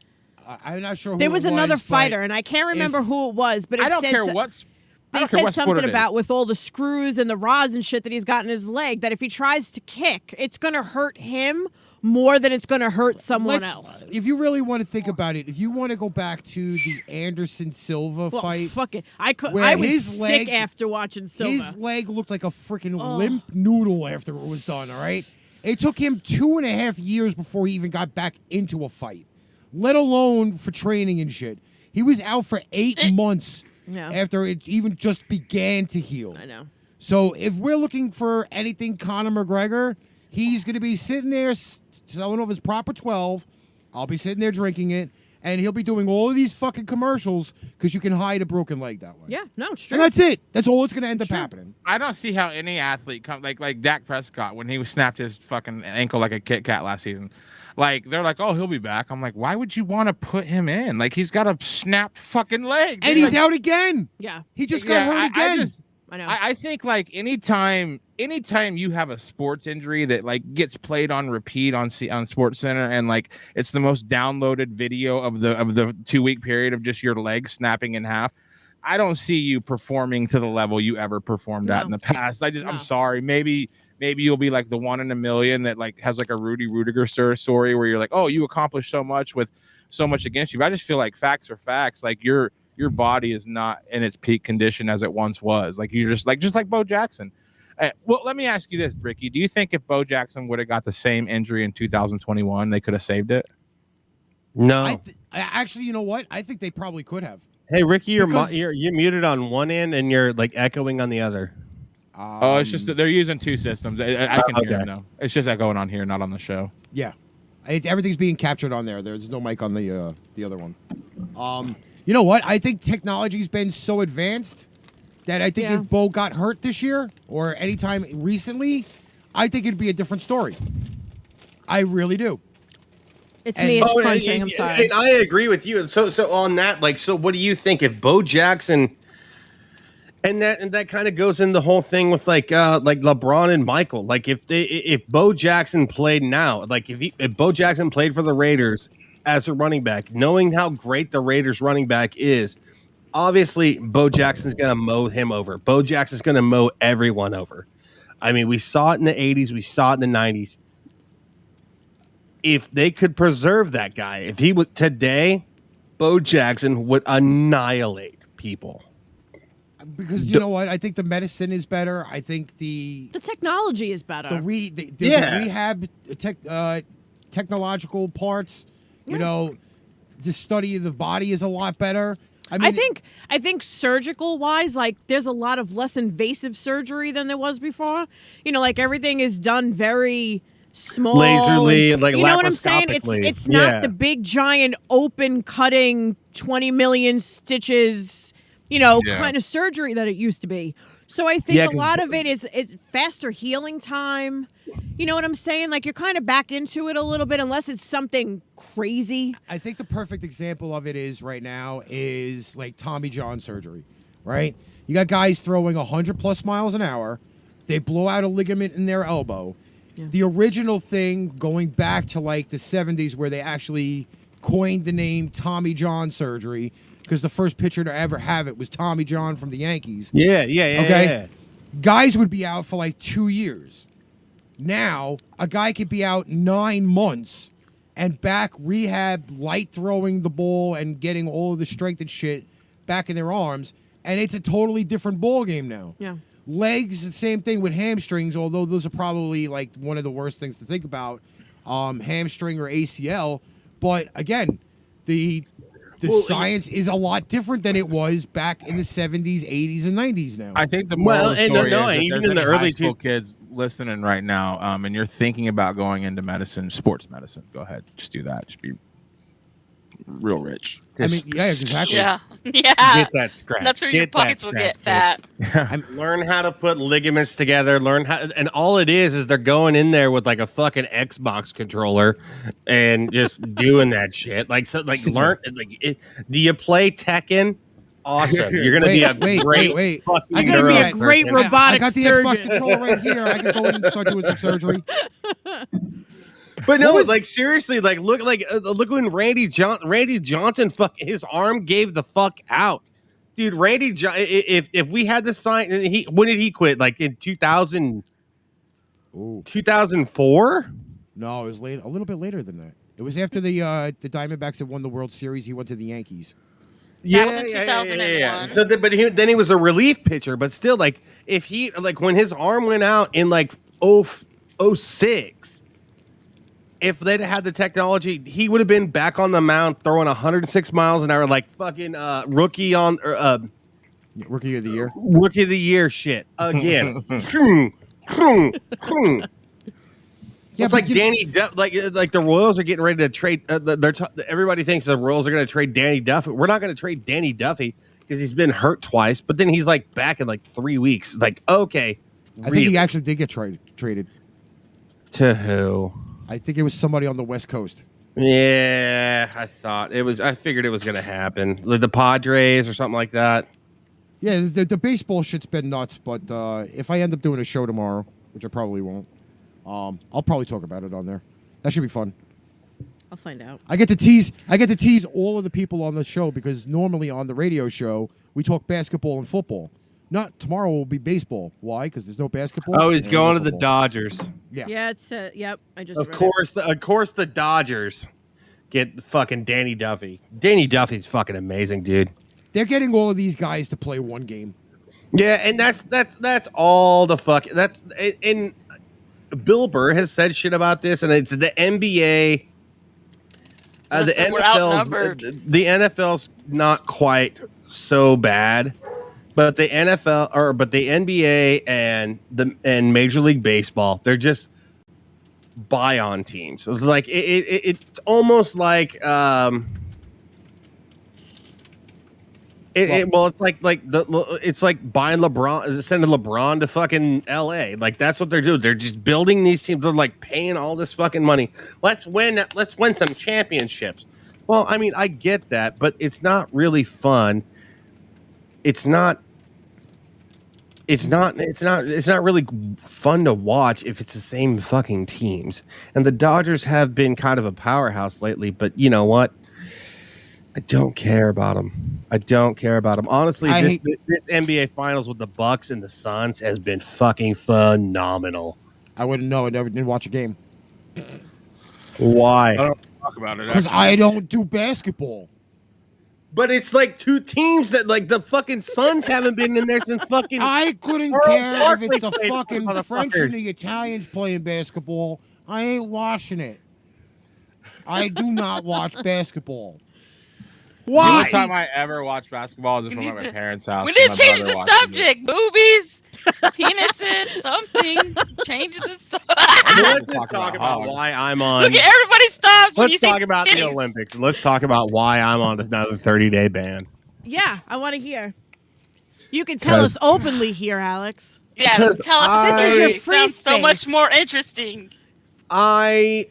D: I'm not sure.
E: There was another fighter, and I can't remember who it was, but
F: I don't care what's.
E: They said something about with all the screws and the rods and shit that he's got in his leg, that if he tries to kick, it's going to hurt him more than it's going to hurt someone else.
D: If you really want to think about it, if you want to go back to the Anderson Silva fight,
E: fuck it. I
D: where
E: was
D: his
E: sick
D: leg-
E: after watching Silva.
D: his leg looked like a freaking limp noodle after it was done. All right, it took him 2.5 years before he even got back into a fight, let alone for training and shit. He was out for 8 months.
E: Yeah.
D: After it even just began to heal.
E: I know.
D: So if we're looking for anything Conor McGregor, he's going to be sitting there selling off his proper 12. I'll be sitting there drinking it. And he'll be doing all of these fucking commercials because you can hide a broken leg that way.
E: Yeah, no, it's true.
D: And that's it. That's all it's going to end up happening.
F: I don't see how any athlete come like Dak Prescott when he was snapped his fucking ankle like a Kit Kat last season. Like they're like, oh, he'll be back. I'm like, why would you want to put him in? Like he's got a snapped fucking leg,
D: and he's out again.
E: Yeah,
D: he just got hurt again.
E: I know.
F: I think like anytime you have a sports injury that like gets played on repeat on Sports Center and like it's the most downloaded video of the 2-week period of just your leg snapping in half. I don't see you performing to the level you ever performed at in the past. I'm sorry. Maybe you'll be like the 1 in a million that like has like a Rudy Rudiger story where you're like, oh, you accomplished so much with so much against you. But I just feel like facts are facts. Like your body is not in its peak condition as it once was. Like you're just like Bo Jackson. Well, let me ask you this, Ricky. Do you think if Bo Jackson would have got the same injury in 2021, they could have saved it?
G: No.
D: Actually, you know what? I think they probably could have.
G: Hey, Ricky, you're muted on one end and you're like echoing on the other.
F: It's just that they're using 2 systems. I can hear them though. It's just that going on here, not on the show.
D: Yeah, everything's being captured on there. There's no mic on the other one. You know what? I think technology's been so advanced that I think if Bo got hurt this year or anytime recently, I think it'd be a different story. I really do.
E: It's
D: And-
E: me. It's
G: Oh,
E: crunching. I'm sorry.
G: and I agree with you. So on that, like, so what do you think if Bo Jackson and that kind of goes in the whole thing with like LeBron and Michael, like if Bo Jackson played now, like if Bo Jackson played for the Raiders as a running back, knowing how great the Raiders running back is, obviously Bo Jackson's gonna mow him over. Bo Jackson's gonna mow everyone over. I mean, we saw it in the 80s, we saw it in the 90s. If they could preserve that guy, if he was today, Bo Jackson would annihilate people.
D: Because you know what? I think the medicine is better. I think the
E: technology is better.
D: the
G: Yeah.
D: rehab technological parts, you know, the study of the body is a lot better. I mean,
E: I think surgical wise, like there's a lot of less invasive surgery than there was before. You know, like everything is done very small,
G: Laserly,
E: and,
G: like
E: you know what I'm saying?
G: laparoscopically.
E: It's not
G: Yeah.
E: the big giant open cutting 20 million stitches, you know, kind of surgery that it used to be. So I think
G: Yeah,
E: a
G: 'cause
E: lot of it is faster healing time. You know what I'm saying? Like you're kind of back into it a little bit, unless it's something crazy.
D: I think the perfect example of it is right now is like Tommy John surgery, right? You got guys throwing 100+ miles an hour. They blow out a ligament in their elbow.
E: Yeah.
D: The original thing going back to like the 70s where they actually coined the name Tommy John surgery because the first pitcher to ever have it was Tommy John from the Yankees.
G: Yeah.
D: Okay. Guys would be out for like 2 years. Now, a guy could be out 9 months and back rehab, light throwing the ball and getting all of the strength and shit back in their arms. And it's a totally different ball game now.
E: Yeah.
D: Legs, the same thing with hamstrings, although those are probably like one of the worst things to think about, hamstring or ACL. But again, the science is a lot different than it was back in the 70s, 80s, and 90s now.
F: I think the moral of the
G: and
F: story
G: no,
F: is
G: and
F: if
G: even
F: there's
G: in the
F: any
G: early
F: high school kids listening right now, and you're thinking about going into medicine, sports medicine, go ahead, just do that. Just be real rich.
D: I mean, yeah, exactly.
C: Yeah.
G: Get that scratch.
C: That's where your
G: Get that
C: pockets will
G: scratch,
C: get
G: kid.
C: fat.
G: Learn how to put ligaments together. Learn how, and all it is they're going in there with like a fucking Xbox controller and just doing that shit. Like so, like learn. Like, do you play Tekken? Awesome. You're gonna be a great. Fucking
D: I'm
E: gonna be a
G: neurosurgeon.
E: great
D: I
E: robotic
D: got the
E: surgeon.
D: Xbox controller right here. I can go in and start doing some surgery.
G: But no, like seriously, like look when Randy Johnson his arm gave the fuck out, dude. If we had the sign, when did he quit? Like in 2004?
D: No, it was late, a little bit later than that. It was after the Diamondbacks had won the World Series. He went to the Yankees.
C: That was in 2001.
G: So, then he was a relief pitcher, but still, like if he when his arm went out in like 06. If they'd had the technology, he would have been back on the mound throwing 106 miles an hour, like fucking rookie of the year. Rookie of the year shit again. It's like Danny Duff, like the Royals are getting ready to trade. Everybody thinks the Royals are going to trade Danny Duffy. We're not going to trade Danny Duffy because he's been hurt twice, but then he's like back in like 3 weeks. Like, okay,
D: I think he actually did get traded.
G: To who?
D: I think it was somebody on the West Coast.
G: Yeah, I figured it was going to happen. The Padres or something like that.
D: Yeah, the baseball shit's been nuts, but if I end up doing a show tomorrow, which I probably won't, I'll probably talk about it on there. That should be fun.
E: I'll find out.
D: I get to tease all of the people on the show because normally on the radio show we talk basketball and football. Not tomorrow will be baseball. Why? Because there's no basketball.
G: Oh, he's
D: and
G: going
D: no
G: to the
D: football.
G: Dodgers.
D: Yeah.
E: Yeah, it's yep. I just
G: Of
E: read
G: course, the Dodgers get fucking Danny Duffy. Danny Duffy's fucking amazing, dude.
D: They're getting all of these guys to play one game.
G: Yeah, and that's all the fuck. That's and Bill Burr has said shit about this, and it's the NBA. The
C: We're outnumbered.
G: the NFL's not quite so bad, but the NBA and Major League Baseball, they're just buy-on teams. It's like it's almost like Well, it's like buying LeBron, sending LeBron to fucking LA. Like that's what they're doing. They're just building these teams. They're like paying all this fucking money. Let's win some championships. Well, I mean, I get that, but it's not really fun. It's not really fun to watch if it's the same fucking teams. And the Dodgers have been kind of a powerhouse lately, but you know what? I don't care about them. Honestly, this NBA Finals with the Bucks and the Suns has been fucking phenomenal.
D: I wouldn't know. I never did watch a game.
G: Why?
F: I don't talk about it
D: Because I don't do basketball.
G: But it's like two teams that like the fucking Suns haven't been in there since fucking.
D: I couldn't
G: Charles
D: care
G: Barkley
D: if it's the
G: played for
D: fucking
G: motherfuckers.
D: French and the Italians playing basketball. I ain't watching it. I do not watch basketball.
F: The
G: Why?
F: only time I ever watched basketball is from at my parents' house.
C: We
F: and
C: need
F: my
C: to change
F: brother
C: the
F: watched it.
C: subject. Movies, penises, something. Change the subject.
G: Let's just talk about why I'm on.
C: Look at everybody stops when you
G: Let's
C: say
G: talk about the
C: titties.
G: Olympics. Let's talk about why I'm on another 30-day ban.
E: Yeah, I want to hear. You can tell us openly here, Alex.
C: Yeah,
G: Because
C: tell us.
E: This is your free
C: Sounds so much
E: space.
C: more interesting.
G: I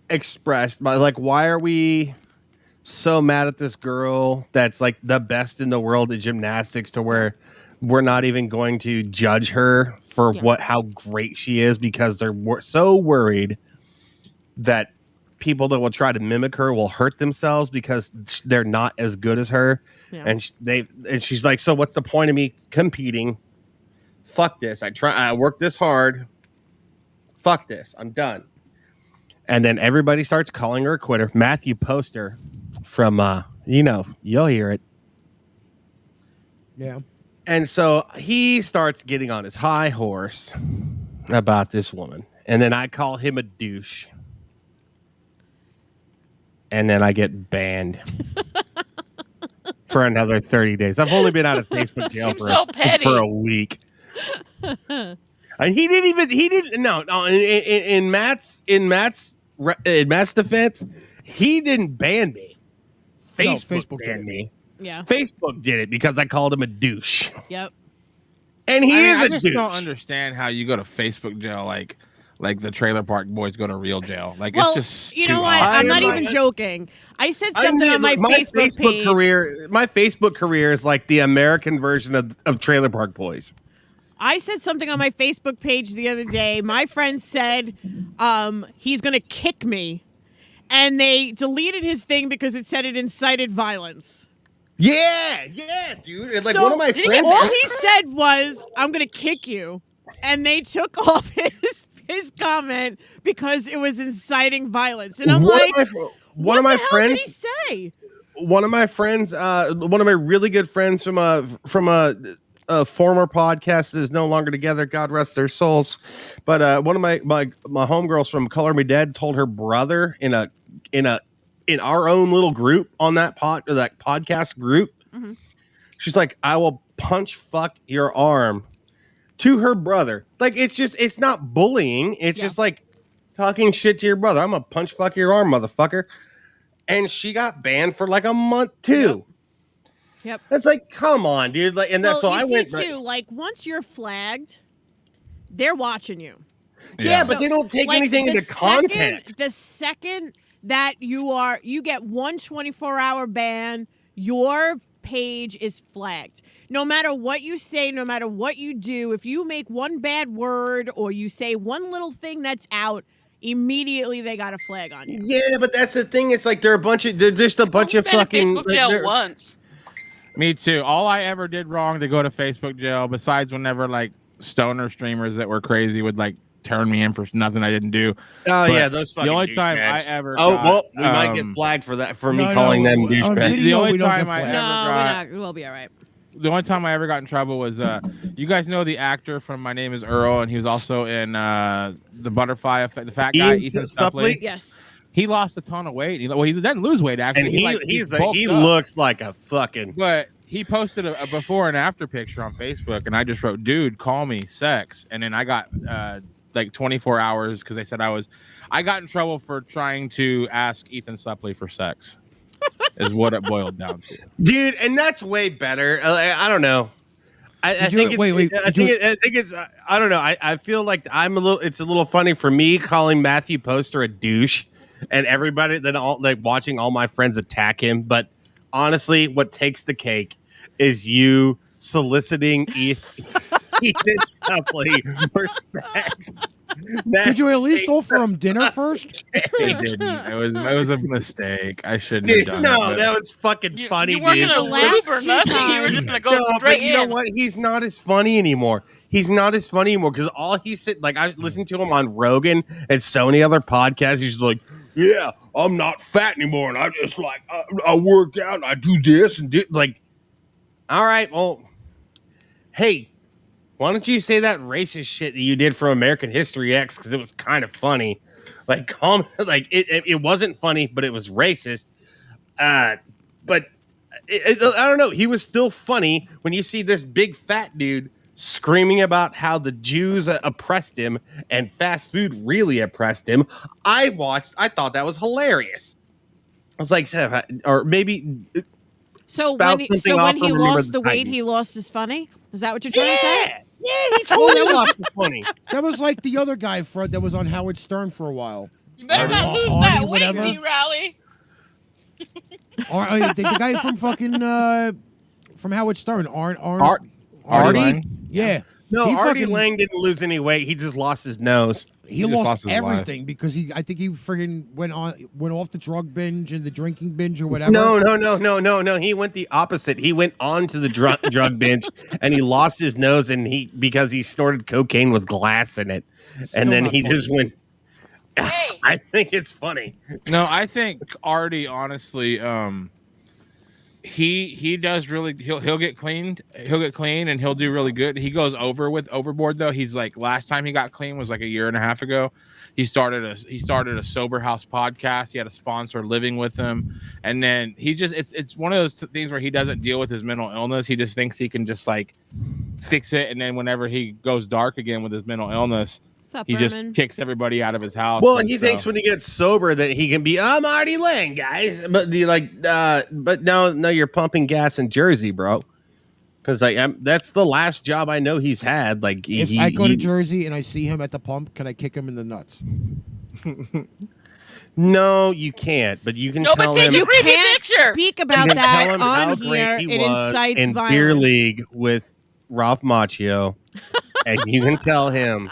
G: expressed why are we so mad at this girl that's like the best in the world at gymnastics to where we're not even going to judge her for how great she is because they're so worried that people that will try to mimic her will hurt themselves because they're not as good as her.
E: Yeah.
G: And she's like, so what's the point of me competing? Fuck this. I work this hard. Fuck this. I'm done. And then everybody starts calling her a quitter. Matthew Poster from, you'll hear it.
D: Yeah.
G: And so he starts getting on his high horse about this woman. And then I call him a douche. And then I get banned for another 30 days. I've only been out of Facebook jail
C: Seems so petty.
G: for a week. And he didn't in Matt's defense, he didn't ban me. Facebook banned me.
E: Yeah.
G: Facebook did it because I called him a douche.
E: Yep.
G: And he is
F: I
G: a
F: just
G: douche.
F: don't understand how you go to Facebook jail like the Trailer Park Boys go to real jail. Like
E: Well,
F: it's just
E: you know
F: too
E: what?
F: odd.
E: I'm not even joking. I said something on my Facebook page.
G: My Facebook career is like the American version of Trailer Park Boys.
E: I said something on my Facebook page the other day. My friend said he's going to kick me. And they deleted his thing because it said it incited violence.
G: Yeah, dude. And like
E: So,
G: one of my friends.
E: all he said was, I'm going to kick you. And they took off his comment because it was inciting violence. And I'm
G: one
E: like,
G: one of my
E: what the hell
G: friends.
E: did he say?
G: One of my friends, one of my really good friends from a former podcast is no longer together. God rest their souls. But one of my homegirls from Color Me Dead told her brother in our own little group on that podcast group.
E: Mm-hmm.
G: She's like, I will punch fuck your arm to her brother. Like it's not bullying. It's just like talking shit to your brother. I'm gonna punch fuck your arm, motherfucker. And she got banned for like a month too.
E: Yep.
G: That's like, come on, dude. Like, and that's so I went
E: too. Like once you're flagged, they're watching you.
G: Yeah, but they don't take anything into context.
E: The second that you get one 24-hour ban, your page is flagged. No matter what you say, no matter what you do, if you make one bad word or you say one little thing that's out, immediately they got a flag on you.
G: Yeah, but that's the thing. It's like they're just a bunch of
C: Been in
G: fucking.
C: Facebook jail once.
F: Me too. All I ever did wrong to go to Facebook jail, besides whenever like stoner streamers that were crazy would like turn me in for nothing I didn't do.
G: Oh
F: But
G: yeah, those fucking.
F: the only time
G: douchebags.
F: I ever.
G: Oh
F: got,
G: well, we might get flagged for that for me
D: No,
G: calling them
D: on
G: douchebags.
D: video,
F: The only
D: we don't
F: time
D: get
F: I
D: flagged.
F: ever got.
E: We'll be all right.
F: The only time I ever got in trouble was you guys know the actor from My Name Is Earl, and he was also in the Butterfly Effect, the fat guy, Ethan Suplee.
E: Yes.
F: He lost a ton of weight. He doesn't lose weight actually.
G: And he
F: bulked up.
G: looks like a fucking.
F: But he posted a before and after picture on Facebook, and I just wrote, "Dude, call me sex," and then I got like 24 hours because they said I got in trouble for trying to ask Ethan Suplee for sex. is what it boiled down to.
G: Dude, and that's way better. I don't know. I think it's. I don't know. I feel like it's a little funny for me calling Matthew Poster a douche, and everybody watching all my friends attack him. But honestly, what takes the cake is you soliciting Ethan Suplee for sex.
D: Did you at least offer him dinner first?
F: I didn't. It was a mistake. I shouldn't have done it.
G: No, that was fucking funny,
C: you weren't
G: dude.
C: gonna lose or nothing. You were just gonna go straight
G: but you know
C: in.
G: what? He's not as funny anymore. He's not as funny anymore because all he said, like, I listened to him on Rogan and so many other podcasts. He's like, "Yeah, I'm not fat anymore, and I just like I work out and I do this and do like." All right, well, hey, why don't you say that racist shit that you did from American History X because it was kind of funny. Like, it wasn't funny, but it was racist. But I don't know. He was still funny when you see this big fat dude screaming about how the Jews oppressed him and fast food really oppressed him. I thought that was hilarious. I was like, or maybe.
E: So when he lost the weight, he lost his funny? Is that what you're trying to say?
G: Yeah, he totally lost the funny.
D: That was like the other guy, Fred, that was on Howard Stern for a while.
C: You better not lose
D: Arnie,
C: that weight,
D: whatever.
C: D-Rally.
D: Or the guy from fucking from Howard Stern,
F: Artie
D: Artie.
F: Lang?
D: Yeah.
G: No,
D: He
G: Artie
D: fucking-
G: Lang didn't lose any weight. He just lost his nose.
D: He
F: just
D: lost
F: lost his
D: everything because I think he friggin' went off the drug binge and the drinking binge or whatever.
G: No. He went the opposite. He went on to the drug binge and he lost his nose because he snorted cocaine with glass in it.
D: Still
G: And then
D: not
G: he
D: funny.
G: just went.
C: Hey.
G: I think it's funny.
F: No, I think Artie, honestly, he does really. He'll get cleaned. He'll get clean and he'll do really good. He goes overboard though. He's like, last time he got clean was like a year and a half ago. He started a sober house podcast. He had a sponsor living with him, and then it's one of those things where he doesn't deal with his mental illness. He just thinks he can just like fix it, and then whenever he goes dark again with his mental illness,
E: What's up,
F: he
E: Berman?
F: just kicks everybody out of his house.
G: Well,
F: and
G: he
F: so-
G: thinks when he gets sober that he can be, I'm Artie Lang, guys. But but no, you're pumping gas in Jersey, bro. Because that's the last job I know he's had. Like,
D: If I go to Jersey and I see him at the pump, can I kick him in the nuts?
G: No, you can't. But you can
C: No, but
G: tell
C: take
G: him.
C: a
E: You
C: creepy
E: can't
C: picture.
E: speak
G: You
E: about
G: can tell
E: that
G: him how
E: on here.
G: great
E: It
G: he was
E: incites
G: in
E: violence.
G: Beer League with Ralph Macchio, and you can tell him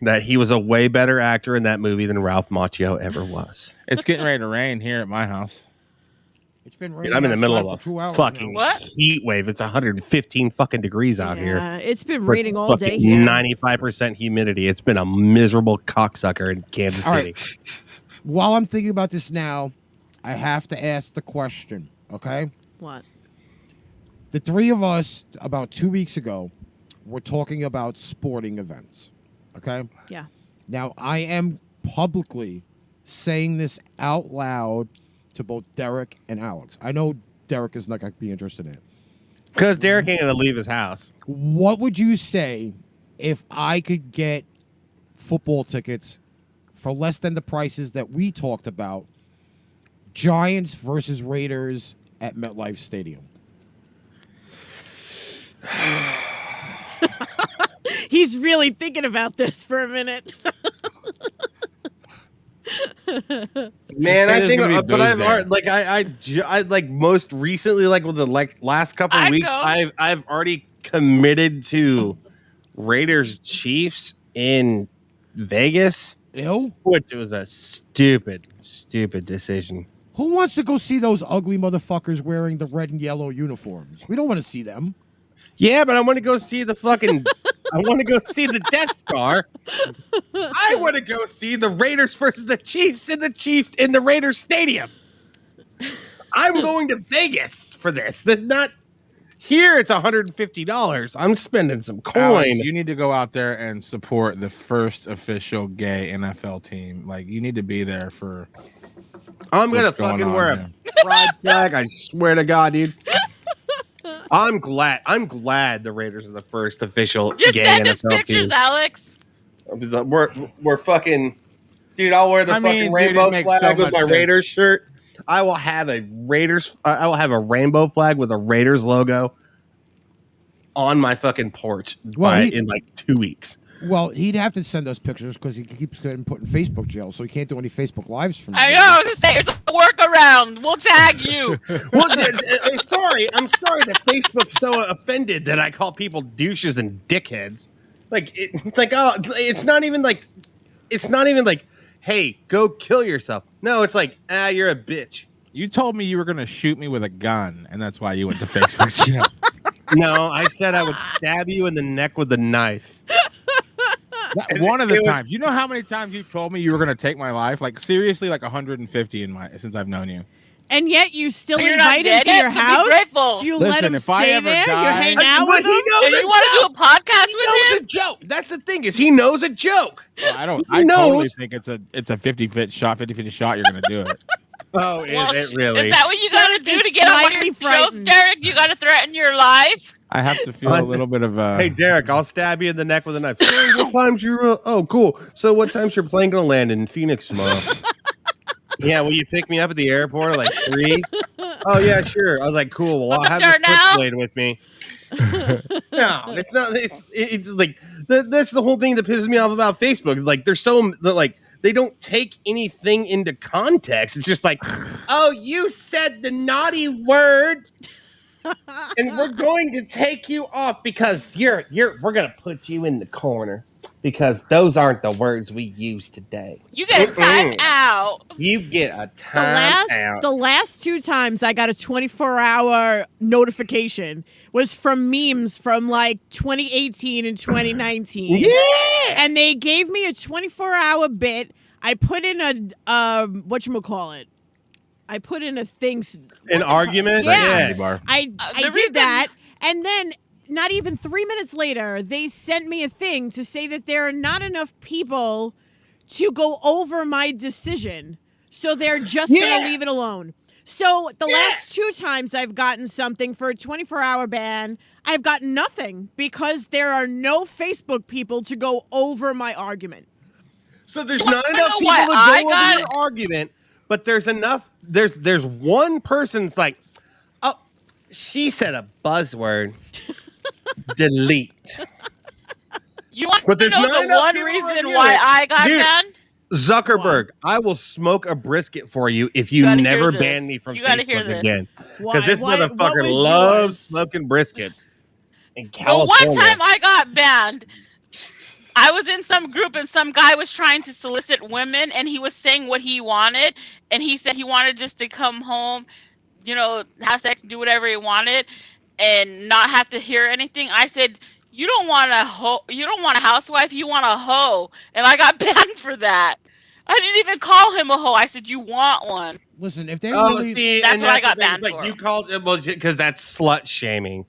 G: that he was a way better actor in that movie than Ralph Macchio ever was.
F: It's getting ready to rain here at my house.
D: It's been
G: Dude,
D: raining.
G: I'm in the middle
D: outside
G: of
D: for 2
G: a
D: hours
G: fucking
D: now.
C: What?
G: heat wave. It's 115 fucking degrees out here.
E: Yeah, it's been
G: With
E: raining all day
G: fucking
E: here.
G: 95% humidity. It's been a miserable cocksucker in Kansas
D: All
G: City.
D: right. While I'm thinking about this now, I have to ask the question, okay?
E: What?
D: The three of us, about 2 weeks ago, were talking about sporting events, okay?
E: Yeah.
D: Now, I am publicly saying this out loud to both Derek and Alex. I know Derek is not going to be interested in it.
G: Because Derek ain't going to leave his house.
D: What would you say if I could get football tickets for less than the prices that we talked about? Giants versus Raiders at MetLife Stadium.
E: He's really thinking about this for a minute.
G: Man, I
F: there's
G: think,
F: gonna be
G: but
F: booze
G: I've
F: there.
G: already, I like most recently, like with the last couple of
C: I'd
G: weeks,
C: go.
G: I've already committed to Raiders Chiefs in Vegas,
D: Ew?
G: which was a stupid decision.
D: Who wants to go see those ugly motherfuckers wearing the red and yellow uniforms? We don't want to see them.
G: Yeah, but I want to go see the fucking. I want to go see the Death Star. I want to go see the Raiders versus the Chiefs in the Raiders Stadium. I'm going to Vegas for this. That's not here. It's $150. I'm spending some coin.
F: Alex, you need to go out there and support the first official gay NFL team. Like, you need to be there for.
G: I'm gonna
F: what's going
G: fucking
F: on
G: wear
F: there.
G: a pride flag. I swear to God, dude. I'm glad the Raiders are the first official
C: Just
G: gay
C: send us
G: NFL
C: pictures,
G: team.
C: Alex.
G: We're fucking, dude. I'll wear the
F: I
G: fucking
F: mean, dude,
G: rainbow
F: it makes
G: flag
F: so
G: with
F: much
G: my
F: sense.
G: Raiders shirt. I will have a Raiders. I will have a rainbow flag with a Raiders logo on my fucking porch in like 2 weeks.
D: Well, he'd have to send us pictures because he keeps getting put in Facebook jail, so he can't do any Facebook lives from.
C: I know. I was gonna say it's a workaround. We'll tag you.
G: Well, I'm sorry. I'm sorry that Facebook's so offended that I call people douches and dickheads. Like it's like, oh, it's not even like, hey, go kill yourself. No, it's like, you're a bitch.
F: You told me you were gonna shoot me with a gun, and that's why you went to Facebook jail.
G: No, I said I would stab you in the neck with a knife.
F: One of the times. You know how many times you told me you were going to take my life? Like, seriously, like 150 since I've known you.
E: And yet you still
C: You're
E: invite
C: not
E: him to
C: dead
E: your
C: yet, so be
E: house.
C: grateful.
E: You
F: Listen,
E: let him
F: if I
E: stay
F: ever
E: there.
F: die-
E: You're hanging out
G: But
E: with him.
G: he knows
C: And
G: a
C: you want to do a
G: joke.
C: podcast
G: He
C: with
G: knows
C: him?
G: a joke. That's the thing is he knows a joke.
F: Well, I
G: He
F: totally
G: knows.
F: think it's a 50-50 shot. You're going to do it.
G: Oh,
C: Well,
G: is it really?
C: Is that what you got to
E: Derek
C: do
E: is
C: to get on
E: slightly
C: your shows,
E: frightened.
C: Derek? You got to threaten your life?
F: I have to feel a little bit of
G: Hey, Derek, I'll stab you in the neck with a knife. Hey, what time's your? Oh, cool. So, what time's your plane gonna land in Phoenix tomorrow? Yeah, will you pick me up at the airport at like 3? Oh yeah, sure. I was like, cool. Well,
C: What's
G: I'll
C: up
G: have the
C: there now?
G: switchblade with me. No, it's not. It's like that's the whole thing that pisses me off about Facebook. It's like they're like they don't take anything into context. It's just like, oh, you said the naughty word. And we're going to take you off because we're gonna put you in the corner because those aren't the words we use today.
C: You get a time out.
G: You get a time out.
E: The last 2 times I got a 24-hour notification was from memes from like 2018 and 2019.
G: Yeah.
E: And they gave me a 24-hour bit. I put in a whatchamacallit. I put in a thing.
G: An argument?
E: Yeah.
F: bar.
E: I
C: the
E: did
C: reason-
E: that. And then not even 3 minutes later, they sent me a thing to say that there are not enough people to go over my decision. So they're just going to leave it alone. So the last 2 times I've gotten something for a 24-hour ban, I've gotten nothing because there are no Facebook people to go over my argument.
G: So there's not enough
C: know
G: people
C: what
G: to
C: I
G: go
C: got?
G: over your argument, but there's enough. There's one person's like, oh, she said a buzzword. Delete.
C: You want
G: But
C: to
G: there's
C: know
G: not
C: the
G: enough
C: one
G: people to
C: reason
G: review
C: why
G: it.
C: I got
G: Dude.
C: banned?
G: Zuckerberg, I will smoke a brisket for you if you
C: gotta
G: never
C: hear this.
G: ban me from
C: You gotta hear
G: Facebook
C: this.
G: again.
E: Why?
G: Because this
E: What
G: motherfucker
E: was
G: loves
E: yours?
G: smoking briskets in
C: But
G: California.
C: one time I got banned. I was in some group and some guy was trying to solicit women and he was saying what he wanted. And he said he wanted just to come home, have sex, do whatever he wanted and not have to hear anything. I said, you don't want a housewife, you want a hoe. And I got banned for that. I didn't even call him a hoe. I said, you want one.
D: Listen, if they
G: Oh,
D: really,
G: see,
C: That's
G: and
C: what I
G: the
C: got
G: thing. It's
C: banned
G: like
C: for.
G: you called it was because that's slut shaming.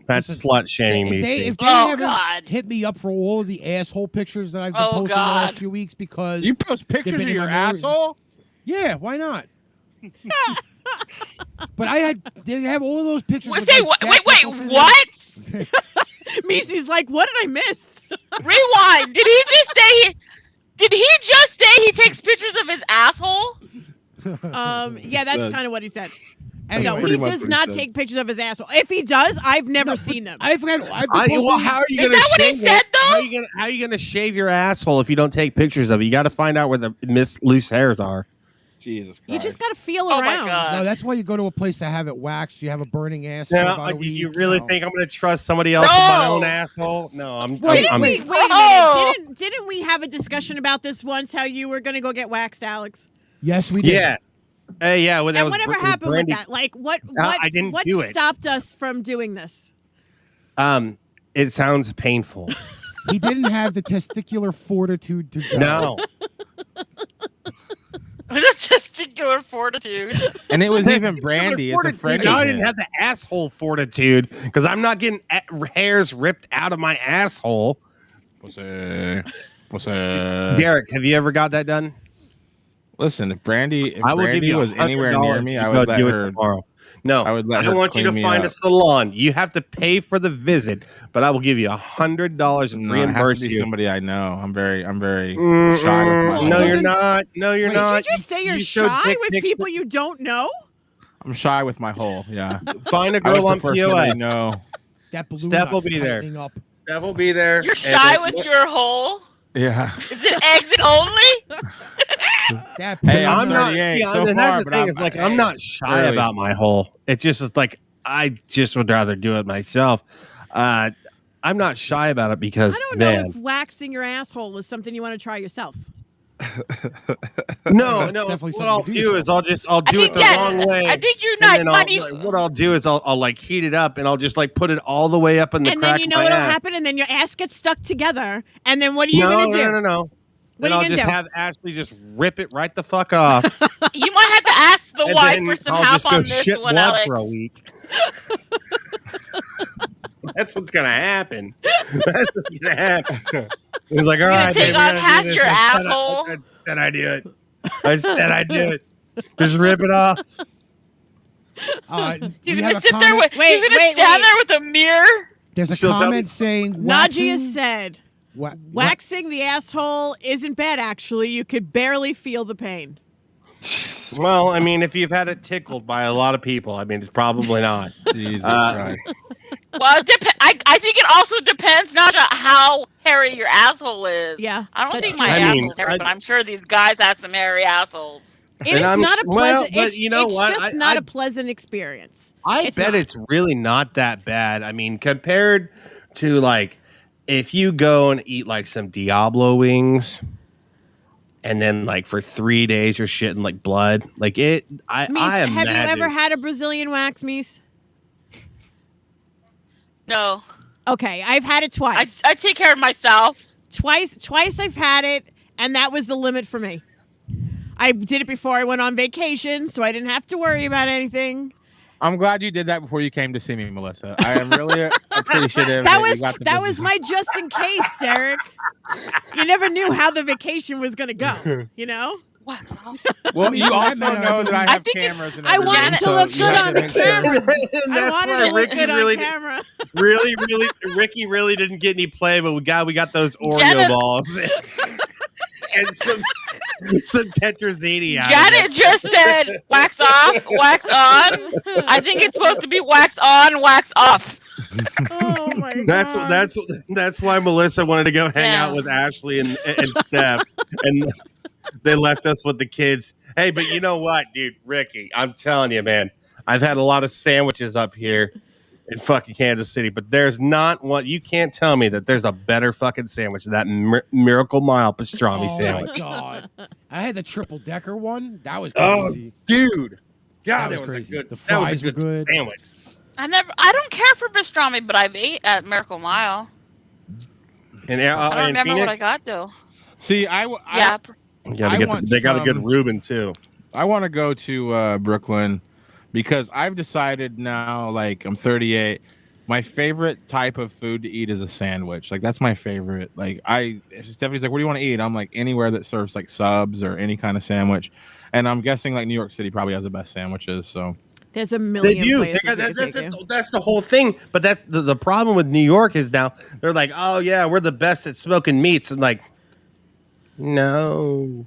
G: That's
D: Listen,
G: slut shaming me. Steve.
D: if they
C: Oh,
D: haven't
C: God.
D: hit me up for all of the asshole pictures that I've been
C: Oh,
D: posting the
C: God.
D: last few weeks because
F: You post pictures
D: been
F: of
D: in
F: your
D: my memories.
F: asshole?
D: yeah, why not? But they have all of those pictures.
C: Wait,
D: with, like,
C: wait,
D: Jack
C: wait,
D: Nicholson in
C: what?
D: it.
E: Macy's like, what did I miss?
C: Rewind. Did he just say he takes pictures of his asshole?
E: Yeah, that's
F: said-
E: kind of what he said.
D: Anyway,
E: No,
F: pretty
E: he
F: much
E: does
F: what he
E: not
F: said.
E: take pictures of his asshole. If he does, I've never seen them.
D: I forgot. I've been posting,
G: Well, how are you
C: Is
G: gonna
C: that what he
G: shave
C: said,
G: it?
C: though?
G: How are you gonna shave your asshole if you don't take pictures of it? You got to find out where the loose hairs are.
F: Jesus Christ.
E: You just got to feel
C: Oh, my
E: around.
C: God.
D: no, that's why you go to a place to have it waxed. You have a burning ass for
G: Yeah,
D: about a week.
G: you really
D: know.
G: think I'm gonna trust somebody else with my
C: No.
G: own asshole? No, I'm.
E: Didn't
G: I'm
E: we? Wait a
C: Oh.
E: minute. Didn't we have a discussion about this once? How you were going to go get waxed, Alex?
D: Yes, we did.
G: yeah. Yeah. Well, that
E: And
G: was
E: whatever
G: Br-
E: happened
G: Brandy.
E: with that? Like, what
G: I didn't
E: what
G: do it.
E: stopped us from doing this?
G: It sounds painful.
D: He didn't have the testicular fortitude to go.
G: No.
C: Testicular fortitude.
F: And it was even Brandy. It's a friend
G: No,
F: of
G: I didn't
F: his.
G: have the asshole fortitude because I'm not getting hairs ripped out of my asshole.
F: Pussy.
G: Derek, have you ever got that done?
F: Listen, if Brandy was
G: $100
F: anywhere near me,
G: to
F: I
G: go
F: would let
G: do
F: her.
G: it tomorrow. No,
F: I would let
G: I
F: her
G: want you to
F: clean me
G: find a
F: up.
G: salon. You have to pay for the visit, but I will give you $100 and
F: No, it has
G: reimburse
F: to be
G: you.
F: somebody I know. I'm very shy with my.
D: Well,
G: No,
D: doesn't-
G: you're not. No, you're
D: Wait,
E: Did
G: not.
E: you just say you're
G: showed
E: shy
G: dick
E: with
G: pics.
E: people you don't know?
F: I'm shy with my hole. Yeah.
G: Find a
F: I would
G: girl on
F: prefer somebody
G: POF.
F: know.
D: That balloon
G: Steph will
D: knot's
G: be there.
D: tightening up.
G: Steph will be there.
C: You're
G: and
C: shy
G: then-
C: with your hole?
F: Yeah.
C: Is it exit only?
D: That
F: Hey,
D: balloon
G: I'm
D: knot-
G: not.
F: 38
G: See,
F: so
G: and that's
F: far,
G: the
F: but
G: thing
F: I'm-
G: is like
F: hey,
G: I'm not shy
F: early.
G: about my hole. It's just like I just would rather do it myself. I'm not shy about it because
E: I don't know
G: man,
E: if waxing your asshole is something you want to try yourself.
G: no.
D: That's definitely
G: What I'll
D: something to do
G: do is I'll do it the wrong way.
C: I think you're
G: and
C: not
G: then
C: money.
G: what I'll do is I'll like heat it up and I'll just like put it all the way up in the
E: And
G: crack
E: then you
G: of
E: know
G: my
E: what'll
G: ass.
E: happen, and then your ass gets stuck together. And then what are you
G: No,
E: gonna do?
G: no.
E: What
G: Then
E: are
G: I'll
E: you gonna
G: just
E: do?
G: have Ashley just rip it right the fuck off.
C: You might have to ask the
G: and
C: wife
G: then
C: for some
G: I'll
C: help
G: just go
C: on this
G: shit
C: one,
G: blood
C: Alex.
G: for a week. That's what's gonna happen. That's what's gonna happen. It was like, all
C: You're gonna
G: right,
C: take
G: baby, we're
C: on
G: gonna
C: half
G: do this.
C: your
G: I said
C: asshole?
G: I said I do it. I said I do it. Just rip it off.
C: He's
D: we
C: gonna
D: have a
C: sit there
D: comment.
C: with.
E: Wait,
C: he's gonna
E: wait,
C: stand
E: wait.
C: there with a mirror.
D: There's a
G: She'll tell
D: comment
G: me-
D: saying
E: Najee
D: waxing,
E: said,
D: wa-
E: waxing the asshole isn't bad, actually. You could barely feel the pain.
G: Well, I mean, if you've had it tickled by a lot of people, I mean, it's probably not.
F: Jesus Christ.
C: Well, I think it also depends not on how hairy your asshole is.
E: Yeah,
C: I don't
E: that's
C: think
E: true.
C: my
G: I mean,
C: asshole's hairy, but I'm sure these guys have some hairy assholes.
E: It
G: And
E: is
G: I'm
E: not a
G: s- well,
E: pleasant.
G: but
E: it's
G: you know
E: it's
G: what?
E: just
G: I-
E: not
G: I-
E: a pleasant experience.
G: I
E: It's
G: bet
E: not.
G: it's really not that bad. I mean, compared to like if you go and eat like some Diablo wings and then like for 3 days you're shitting like blood. Like it I
E: Mies,
G: I
E: have you
G: imagine-
E: ever had a Brazilian wax, Mies?
C: No,
E: Okay, I've had it twice.
C: I take care of myself.
E: Twice I've had it, and that was the limit for me. I did it before I went on vacation, so I didn't have to worry about anything.
F: I'm glad you did that before you came to see me, Melissa. I am really appreciative.
E: That
F: you
E: was
F: got the
E: that was
F: business.
E: my just in case, Derek. You never knew how the vacation was gonna go, you know?
C: Wax off.
F: Well, you also know that I
C: I
F: have
C: think it's-
F: cameras and
E: I
F: everything.
E: wanted to
F: so
E: look
F: you
E: good
F: have
E: on
F: to
E: the
F: make sure.
E: camera.
G: And
E: I
G: that's
E: wanted
G: why
E: to look
G: Ricky
E: good
G: really
E: on camera.
G: really Ricky really didn't get any play, but we got those Oreo
C: Janet-
G: balls and some tetrazzini out of
C: Janet
G: it.
C: just said wax off, wax on. I think it's supposed to be wax on, wax off.
E: Oh my god.
G: That's why Melissa wanted to go hang
C: Yeah.
G: out with Ashley and Steph, and they left us with the kids. Hey, but you know what, dude, Ricky, I'm telling you, man, I've had a lot of sandwiches up here in fucking Kansas City, but there's not one. You can't tell me that there's a better fucking sandwich than that Miracle Mile pastrami
D: Oh
G: sandwich.
D: my god! I had the triple decker one. That was
G: Oh,
D: crazy.
G: dude,
D: That
G: God,
D: was
G: that was
D: crazy.
G: a good.
D: The
G: That was
D: fries
G: a
D: were
G: good
D: good.
G: sandwich.
C: I don't care for pastrami, but I've ate at Miracle Mile.
G: And
C: I don't
G: in
C: remember what I
G: Phoenix,
C: got though.
F: See,
C: Yeah,
G: they got a good Reuben too.
F: I want to go to Brooklyn because I've decided now, like I'm 38, my favorite type of food to eat is a sandwich. Like that's my favorite. Like Stephanie's like, what do you want to eat? I'm like, anywhere that serves like subs or any kind of sandwich. And I'm guessing like New York City probably has the best sandwiches. So
E: There's a
G: They
E: million
G: do.
E: places we could take you.
G: That's the whole thing. But that's the problem with New York is now they're like, oh yeah, we're the best at smoking meats, and like, no,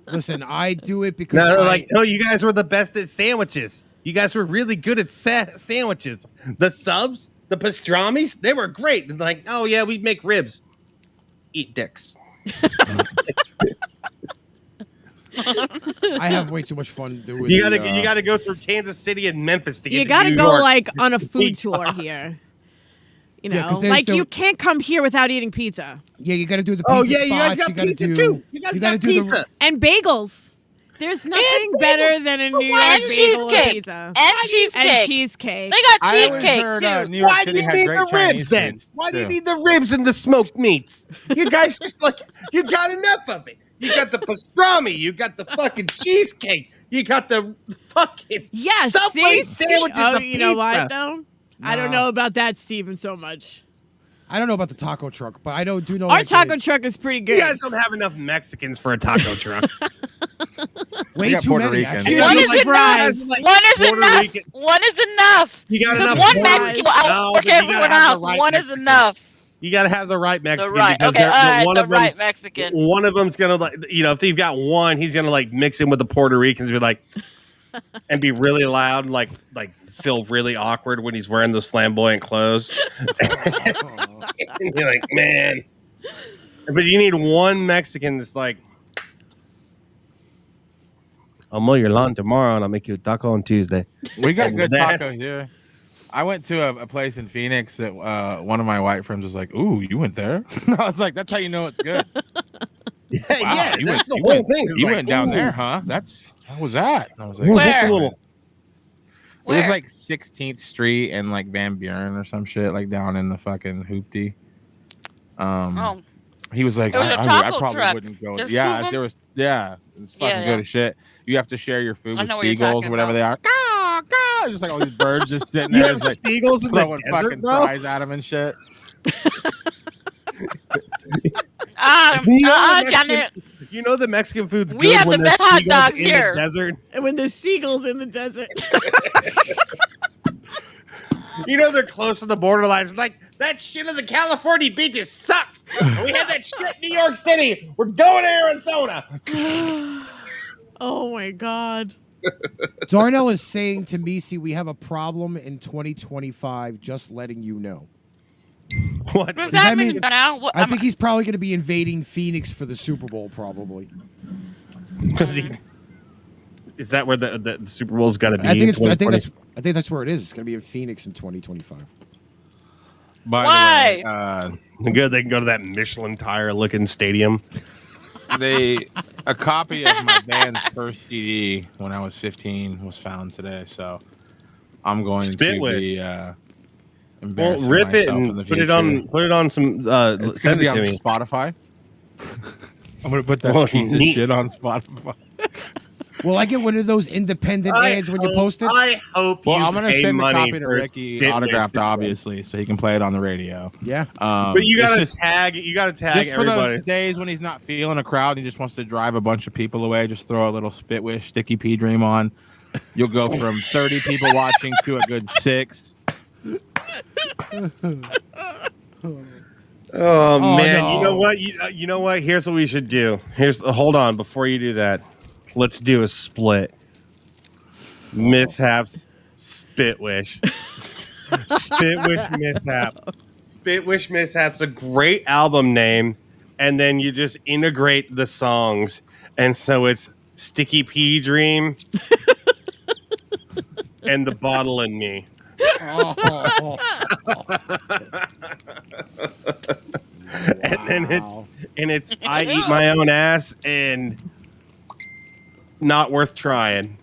D: Listen, I do it because
G: no, they're
D: I,
G: like, no, you guys were the best at sandwiches. You guys were really good at sandwiches. The subs, the pastrami's, they were great. And like, oh yeah, we make ribs. Eat dicks.
D: I have way too much fun doing.
G: You
D: the,
G: gotta go through Kansas City and Memphis to get
E: You
G: to
E: gotta
G: New
E: go
G: York.
E: like on a food
G: Eat
E: tour
G: dogs.
E: here. You
D: Yeah,
E: know,
D: 'cause there's
E: like
D: the-
E: you can't come here without eating pizza
D: Yeah, you got to do the pizza
G: Oh yeah, you guys
D: spots.
G: got
D: You got to
G: pizza
D: do.
G: too. You guys
D: gotta
G: got
D: do
G: pizza.
E: and bagels. There's nothing better than a New York
C: and
E: bagel and
C: cheesecake.
E: pizza.
C: And cheesecake.
E: And cheesecake.
C: They got
F: I always
C: cheesecake
F: heard
C: too.
F: New York
G: Why do
F: City
G: you
F: had
G: need
F: great
G: the
F: Chinese
G: ribs then?
F: food,
G: Why do you
F: too.
G: need the ribs and the smoked meats? You guys just like you got enough of it. You got the pastrami, you got the fucking cheesecake, you got the fucking
E: Yes,
G: Subway
E: see?
G: sandwiches
E: Oh,
G: of
E: you know what
G: pizza.
E: though? I don't
D: Nah.
E: know about that, Steven, so much.
D: I don't know about the taco truck, but I do know
E: Our
D: like,
E: taco truck is pretty good.
G: You guys don't have enough Mexicans for a taco truck.
D: way
F: got
D: too
F: Puerto
D: many.
F: Rican.
D: Actually.
E: You'd
C: One
E: be
C: is
E: surprised.
G: Like
C: One is
G: Puerto
C: enough.
G: Rican.
C: One is enough.
G: You got
C: Because
G: enough
C: one
G: Puerto
C: Mexican
G: Rican.
C: will
G: No,
C: outwork
G: but you gotta
C: everyone
G: have
C: else.
G: the right
C: One is
G: Mexican.
C: enough.
G: You got to have the right Mexican
C: The right.
G: because
C: Okay, all right.
G: one
C: The
G: of them,
C: right Mexican.
G: one of them's gonna like, if they've got one, he's gonna like mix in with the Puerto Ricans, be like, and be really loud, and like feel really awkward when he's wearing those flamboyant clothes. And you're like, man. But you need one Mexican that's like, I'll mow your lawn tomorrow and I'll make you a taco on Tuesday.
F: We got good
G: That's-
F: tacos here. I went to a place in Phoenix that one of my white friends was like, "Ooh, you went there?" I was like, "That's how you know it's good."
G: Yeah,
F: Wow,
G: yeah,
F: you
G: that's
F: went,
G: the
F: you
G: whole
F: went,
G: thing. It's
F: You
G: like,
F: went down
G: ooh.
F: there, huh? How was that? And I was like,
G: Ooh,
C: Where?
G: just a little.
F: It was
C: Where?
F: like 16th Street and like Van Buren or some shit, like down in the fucking hoopty.
C: Oh,
F: He was like,
C: It was a
F: I
C: taco
F: probably
C: truck.
F: wouldn't go.
C: There's two
F: Yeah,
C: of them?
F: there was. Yeah, it's fucking
C: Yeah,
F: good
C: yeah.
F: as shit. You have to share your food
C: I
F: with
C: know what you're
F: seagulls
C: talking
F: or whatever
C: about.
F: they are. Caw, caw, just like all these birds just sitting
G: You
F: there,
G: have
F: just like
G: seagulls in the
F: throwing
G: desert,
F: fucking
G: bro?
F: fries at them and shit.
C: Janet.
G: You know the Mexican food's
C: We
G: good
C: have
G: when
C: the
G: there's
C: best hot
G: seagulls
C: dogs
G: in
C: here.
G: the desert.
E: And when there's seagulls in the desert.
G: You know they're close to the borderline. It's like, that shit in the California beaches sucks. And we had that shit in New York City. We're going to Arizona.
E: Oh my God.
D: Darnell is saying to Misi, we have a problem in 2025. Just letting you know.
G: What?
C: What does
D: Does
C: that
D: that
C: mean
D: mean-
C: now? What,
D: I think he's probably going to be invading Phoenix for the Super Bowl, probably.
G: Is that where the Super Bowl's got to be?
D: I think
G: in 2020?
D: that's where it is. It's going to be in Phoenix in 2025.
F: By
C: Why?
F: the way,
G: Good, they can go to that Michelin tire looking stadium.
F: a copy of my band's first CD when I was 15 was found today, so I'm going
G: Spit
F: to
G: with.
F: be
G: Well,
F: embarrassing
G: rip it
F: myself in
G: and
F: the
G: put
F: future.
G: it on some.
F: It's gonna
G: Send
F: be
G: it
F: on
G: to me.
F: Spotify. I'm gonna put that
G: Oh,
F: piece
G: neat.
F: of shit on Spotify.
D: Will I get one of those independent ads when you post it?
G: I hope
F: Well,
G: you
F: I'm gonna
G: pay
F: send a
G: money
F: copy to
G: for
F: Ricky,
G: Spit
F: autographed,
G: With.
F: obviously, so he can play it on the radio.
D: Yeah.
G: But you
F: it's
G: gotta
F: just-
G: tag. You gotta tag
F: just for
G: everybody.
F: the days when he's not feeling a crowd, he just wants to drive a bunch of people away. Just throw a little Spit Wish, Sticky P Dream on. You'll go from 30 people watching to a good 6.
G: Oh man,
D: no.
G: you know what? You know what? Here's what we should do. Hold on before you do that. Let's do a split. Mishaps, Spit Wish. Spit Wish Mishap. Spit Wish Mishap's a great album name, and then you just integrate the songs, and so it's Sticky P Dream and The Bottle and Me.
D: Oh.
G: And then it's I eat my own ass and not worth trying.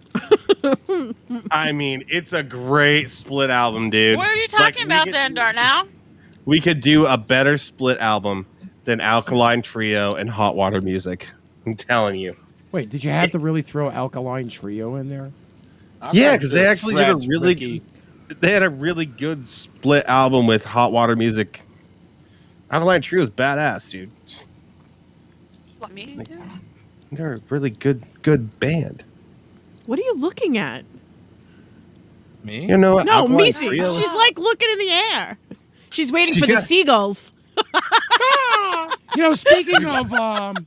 G: I mean, it's a great split album, dude.
C: What are you
G: Like,
C: talking
G: we
C: about
G: could-
C: then, Darnell?
G: We could do a better split album than Alkaline Trio and Hot Water Music. I'm telling you.
D: Wait, did you have to really throw Alkaline Trio in there?
G: Yeah, because they actually did a
F: Stretch,
G: really
F: Ricky.
G: they had a really good split album with Hot Water Music. Alkaline Trio is badass, dude.
C: What, me too?
G: They're a really good band.
E: What are you looking at?
F: Me?
G: You know what?
E: No,
G: Alkaline
E: Misi.
G: Trio-
E: She's like looking in the air. She's waiting
G: She's
E: for the
G: got-
E: seagulls.
D: You know, speaking of
G: Look,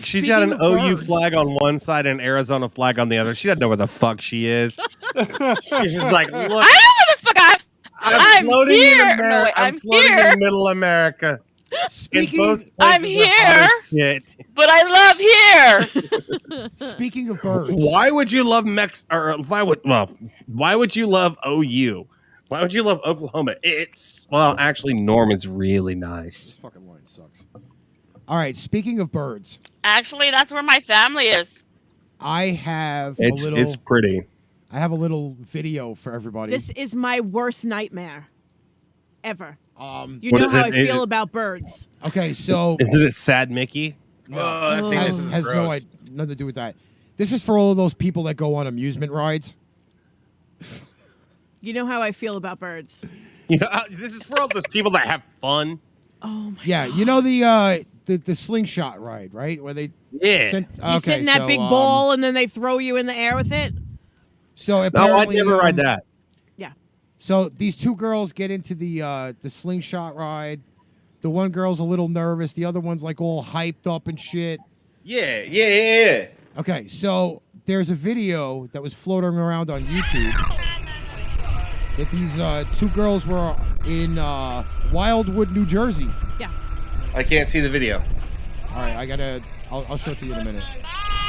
G: she's got an
D: Speaking of
G: OU
D: birds.
G: flag on one side and an Arizona flag on the other. She doesn't know where the fuck she is. She's just like, look,
C: I know where the fuck I'm
G: floating
C: here.
G: in America.
C: No,
G: I'm
C: I'm
G: floating
C: here.
G: in Middle America. And
D: speaking
G: both
C: I'm
G: places are hot as shit.
C: but I love here.
D: speaking of birds.
G: Why would you love why would you love OU? Why would you love Oklahoma? Actually, Norman's really
D: This
G: nice.
D: fucking line sucks. All right, speaking of birds,
C: Actually, that's where my family is.
D: I have
G: It's pretty.
D: I have a little video for everybody.
E: This is my worst nightmare ever. You
G: What
E: know
G: is
E: how I
G: it?
E: feel about birds.
D: Okay, so
G: Isn't it Sad Mickey?
D: no,
F: that thing
D: has,
F: is
D: has no
F: gross.
D: nothing to do with that. This is for all of those people that go on amusement rides.
E: You know how I feel about birds.
G: This is for all those people that have fun.
E: Oh my
D: Yeah,
E: God.
D: you know the slingshot ride, right? Where they
G: Yeah.
E: You sit in that big ball and then they throw you in the air with it.
D: So
G: No, I'd
D: apparently,
G: never ride that.
E: Yeah.
D: So these two girls get into the slingshot ride. The one girl's a little nervous. The other one's like all hyped up and shit.
G: Yeah.
D: Okay, so there's a video that was floating around on YouTube that these two girls were in Wildwood, New Jersey.
E: Yeah.
G: I can't see the video.
D: All right, I'll show it to you in a minute.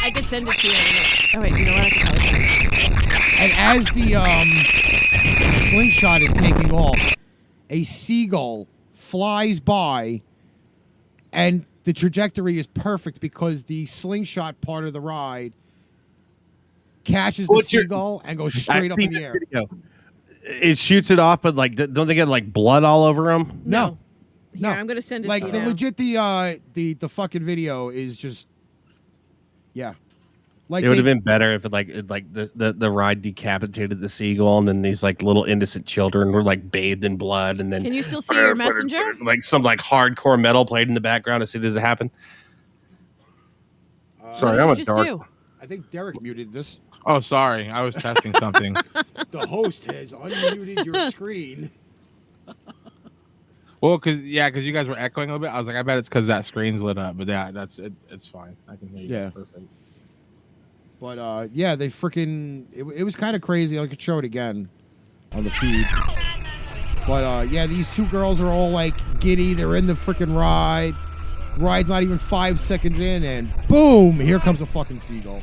E: I could send it to you in a minute. Oh, wait, you know what? I can probably send it.
D: And as the slingshot is taking off, a seagull flies by, and the trajectory is perfect because the slingshot part of the ride catches the seagull and goes straight up in the air.
G: Video. It shoots it off, but like, don't they get like blood all over them?
D: No.
E: Here, I'm gonna send it
D: Like
E: to you
D: the
E: now.
D: legit the fucking video is just like
G: It would have been better if the ride decapitated the seagull, and then these like little innocent children were like bathed in blood, and then
E: Can you still see your messenger?
G: like some like hardcore metal played in the background as soon as it happened. Sorry, I'm
E: What
G: a
E: did you
G: dark.
E: just do?
D: I think Derek muted this.
F: Oh, sorry. I was testing something.
D: The host has unmuted your screen.
F: Well, because you guys were echoing a little bit. I was like, I bet it's because that screen's lit up. But yeah, that's it. It's fine. I can hear you.
D: Yeah.
F: Perfect.
D: But yeah, they freaking it was kind of crazy. I could show it again on the feed. But yeah, these two girls are all like giddy. They're in the freaking ride. Ride's not even 5 seconds in, and boom! Here comes a fucking seagull.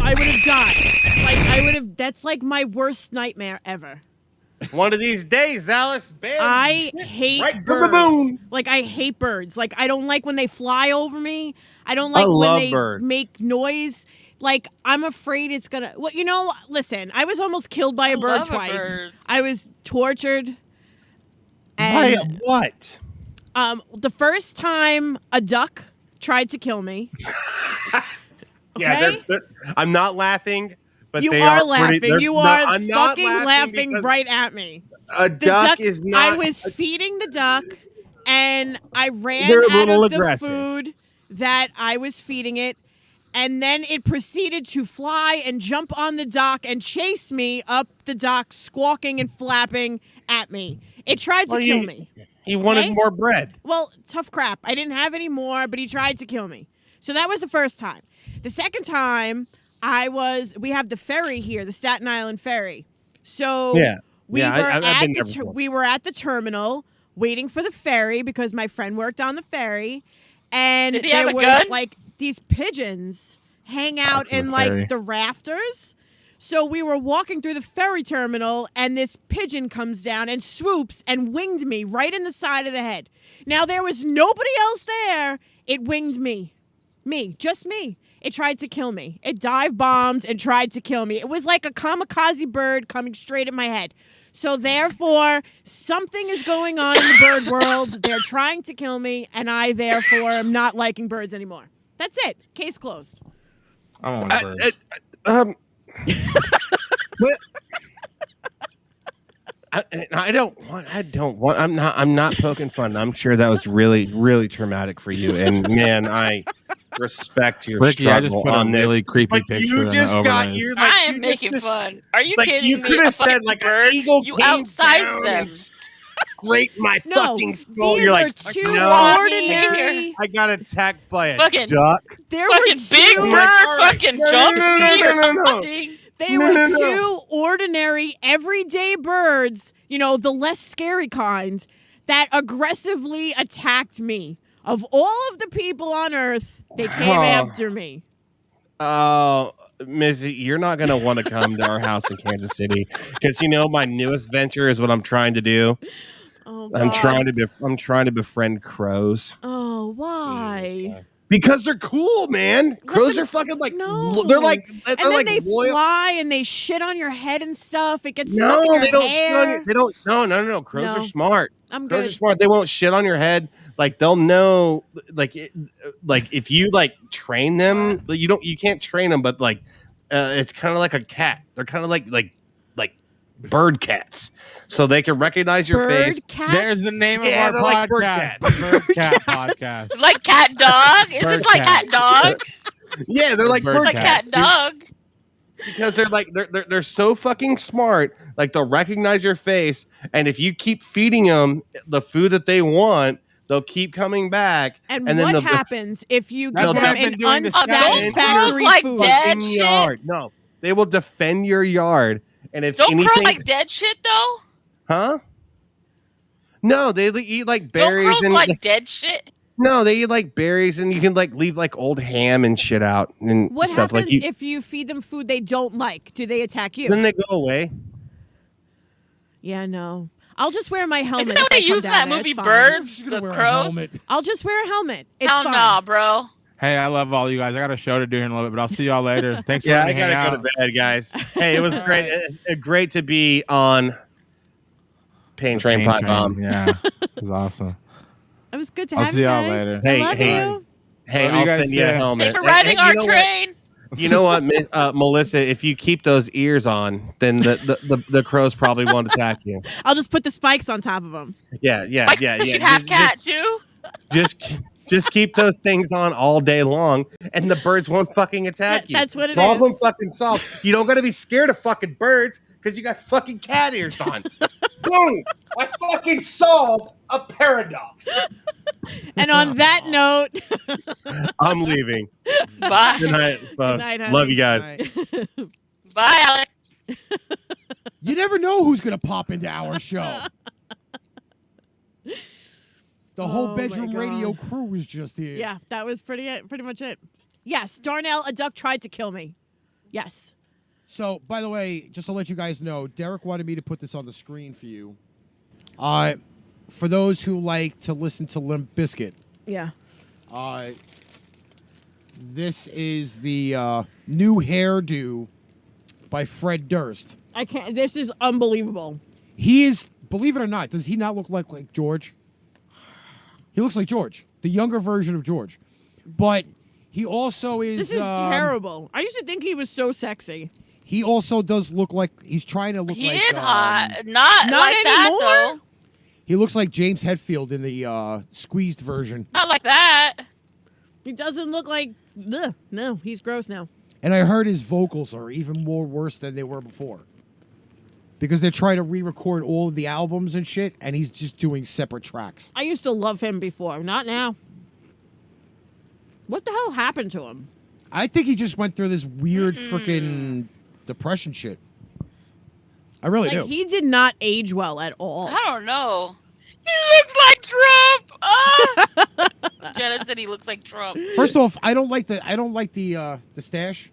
E: I would have died. Like I would have. That's like my worst nightmare ever.
G: One of these days, Alice. Bam.
E: I hate
G: Right to the
E: birds.
G: moon.
E: Like I hate birds. Like I don't like when they fly over me. I don't like when
G: love
E: they
G: birds.
E: make noise. Like I'm afraid it's gonna. Well, you know, listen. I was almost killed by a bird
C: love a
E: twice.
C: bird.
E: I was tortured.
G: By
E: And
G: what?
E: the first time a duck tried to kill me.
G: Yeah,
E: Okay?
G: I'm not laughing, but
E: You
G: they
E: are
G: are
E: laughing.
G: pretty,
E: You
G: no,
E: are
G: I'm not
E: fucking laughing
G: because
E: right at me.
G: A
E: The
G: duck is not.
E: I was feeding the duck, and I ran
G: They're a
E: out
G: little
E: of
G: aggressive.
E: the food that I was feeding it, and then it proceeded to fly and jump on the dock and chase me up the dock, squawking and flapping at me. It tried to kill me.
G: He wanted
E: Okay?
G: more bread.
E: Well, tough crap. I didn't have any more, but he tried to kill me. So that was the first time. The second time, we have the ferry here, the Staten Island ferry. So
G: Yeah.
E: we
G: Yeah,
E: were
G: I've been there before.
E: we were at the terminal waiting for the ferry because my friend worked on the ferry, and
C: Did he
E: there
C: have a
E: was
C: gun?
E: like these pigeons hang out
F: the
E: in like
F: ferry.
E: the rafters. So we were walking through the ferry terminal, and this pigeon comes down and swoops and winged me right in the side of the head. Now, there was nobody else there. It winged me. Just me. It tried to kill me. It dive bombed and tried to kill me. It was like a kamikaze bird coming straight at my head. So therefore, something is going on in the bird world. They're trying to kill me, and I therefore am not liking birds anymore. That's it. Case closed.
F: I don't want a bird.
G: But I don't want. I'm not poking fun. I'm sure that was really, really traumatic for you. And man, I respect your
F: Ricky, I just
G: struggle
F: put a
G: on this.
F: really creepy
G: But
F: picture
G: you
F: in
G: just
F: the
G: got
F: overlays.
G: your.
C: I
G: Like,
C: am
G: you
C: making
G: just,
C: fun. Are you
G: like
C: kidding
G: you
C: me?
G: could
C: A
G: have said
C: fucking
G: like
C: bird?
G: an eagle
C: You
G: came
C: outsized
G: down
C: them.
G: and scraped my
E: No,
G: fucking skull.
E: these
G: You're
E: are
G: like,
E: two
G: no,
E: ordinary.
G: I got attacked by a
C: Fucking-
G: duck.
E: There were
C: Fucking big
E: two.
C: bird
G: all right.
C: fucking
G: No,
C: jumped
G: no, no,
C: me
G: no,
C: or
G: no, no.
C: something.
E: They
G: No,
E: were
G: no, no.
E: two ordinary, everyday birds, you know, the less scary kind, that aggressively attacked me. Of all of the people on Earth, they came
G: Oh.
E: after me.
G: Oh, Missy, you're not gonna want to come to our house in Kansas City because you know my newest venture is what I'm trying to do.
E: Oh,
G: I'm
E: God.
G: trying to befriend crows
E: Oh, why?
G: because they're cool, man. Crows
E: the-
G: are fucking like
E: no.
G: they're like
E: And
G: they're
E: then
G: like
E: they
G: loyal.
E: fly and they shit on your head and stuff. It gets stuck
G: No,
E: in your
G: they don't shit on
E: hair.
G: your, they don't. No. Crows
E: No.
G: are smart.
E: I'm
G: Crows are
E: good.
G: smart. They won't shit on your head. Like they'll know. Like if you like train them, you can't train them, but like it's kind of like a cat. They're kind of like bird cats, so they can recognize your face.
E: Bird cats?
F: There's the name
G: Yeah,
F: of
G: they're
F: our
G: like bird
F: podcast.
G: cats.
F: Bird Cat Podcast.
C: Like cat dog? Is
F: Bird
C: this like
F: cat.
C: cat dog?
G: Yeah, they're like
F: Bird
G: bird
C: Like
G: cats.
C: cat dog?
G: Because they're like they're so fucking smart. Like they'll recognize your face, and if you keep feeding them the food that they want, they'll keep coming back.
E: And
G: then
E: what
G: the
E: happens if you
F: That's
E: give
F: what
E: them
F: I've been
E: an
F: doing to
E: unsatisfactory
C: like
E: food?
C: dead
G: fucking
C: shit?
G: yard? No, they will defend your yard. And if
C: Don't
G: anything,
C: crows like dead shit though?
G: huh? No, they eat like
C: Don't
G: berries
C: crows
G: and
C: like dead shit?
G: no, they eat like berries and you can like leave like old ham and shit out and
E: What
G: stuff
E: happens
G: like you.
E: if you feed them food they don't like? Do they attack you?
G: Then they go away.
E: Yeah, no. I'll just wear my helmet.
C: Isn't that
E: if
C: what
E: I
C: they
E: come
C: use in
E: down
C: that
E: there.
C: movie
E: It's fine.
C: Birds?
D: She's gonna
C: The
D: wear a
C: crows?
D: helmet.
E: I'll just wear a helmet. It's
C: Hell
E: fine.
C: nah, bro.
F: Hey, I love all you guys. I got a show to do here in a little bit, but I'll see y'all later. Thanks for
G: Yeah, I
F: letting me hang
G: gotta
F: out.
G: go to bed, guys. Hey, it was
E: All
G: great. Great to be on Train
F: Pain
G: Pipe Bomb.
F: Yeah, it was awesome.
E: It was good to
F: I'll
E: have
F: see
E: you
F: y'all
E: guys.
F: later.
E: I
G: Hey,
E: love
G: hey.
E: you.
G: Hey,
F: Love you
G: I'll
F: guys
G: send you a
F: too.
G: helmet.
C: Thanks for
G: And-
C: riding
G: and
C: our
G: you know what?
C: train.
G: You know what, Melissa? If you keep those ears on, then the crows probably won't attack you.
E: I'll just put the spikes on top of them.
G: Yeah.
C: Like, she's half cat too.
G: Just keep those things on all day long, and the birds won't fucking attack you.
E: That's what it
G: Problem
E: is.
G: fucking solved. You don't gotta be scared of fucking birds because you got fucking cat ears on. Boom! I fucking solved a paradox.
E: And on that note,
G: I'm leaving.
C: Bye.
G: Good night, folks.
E: night, honey.
G: Love you guys.
D: Right.
C: Bye, Alex.
D: You never know who's gonna pop into our show. The whole
E: Oh my
D: bedroom radio
E: God.
D: crew was just here.
E: yeah, that was pretty much it. Yes, Darnell, a duck tried to kill me. Yes.
D: So, by the way, just to let you guys know, Derek wanted me to put this on the screen for you. For those who like to listen to Limp Bizkit,
E: Yeah.
D: this is the new hairdo by Fred Durst.
E: I can't. This is unbelievable.
D: He is, believe it or not, does he not look like George? He looks like George, the younger version of George. But he also is...
E: This is terrible. I used to think he was so sexy.
D: He also does look like... He's trying to look
C: He
D: like...
C: is hot. Not like that
E: anymore.
C: though.
D: He looks like James Hetfield in the squeezed version.
C: Not like that.
E: He doesn't look like. Ugh, no, he's gross now.
D: And I heard his vocals are even more worse than they were before. Because they're trying to re-record all of the albums and shit, and he's just doing separate tracks.
E: I used to love him before. Not now. What the hell happened to him?
D: I think he just went through this weird freaking depression shit. I really
E: Like
D: do.
E: he did not age well at all.
C: I don't know. He looks like Trump. Ah! Jenna said he looks like Trump.
D: First off, I don't like the stash.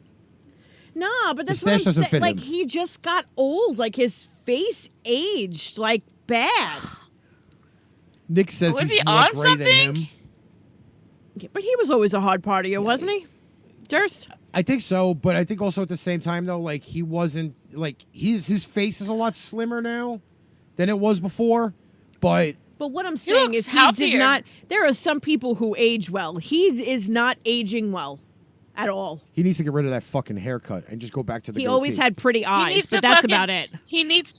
E: Nah, but that's
D: The
E: what I'm
D: stash doesn't
E: saying.
D: fit
E: Like
D: him.
E: he just got old. Like his face aged like bad.
D: Nick says
C: Was
D: he's
C: he
D: more
C: on
D: gray than
C: something?
D: him.
E: Yeah, but he was always a hard partier, wasn't he? Durst.
D: I think so, but I think also at the same time though, like he wasn't like his face is a lot slimmer now than it was before. But
E: But what I'm saying
C: looks
E: is he
C: healthier.
E: did not. There are some people who age well. He is not aging well at all.
D: he needs to get rid of that fucking haircut and just go back to the
E: He
D: goatee.
E: always had pretty eyes,
C: needs
E: but
C: to
E: that's
C: fucking-
E: about it.
C: He needs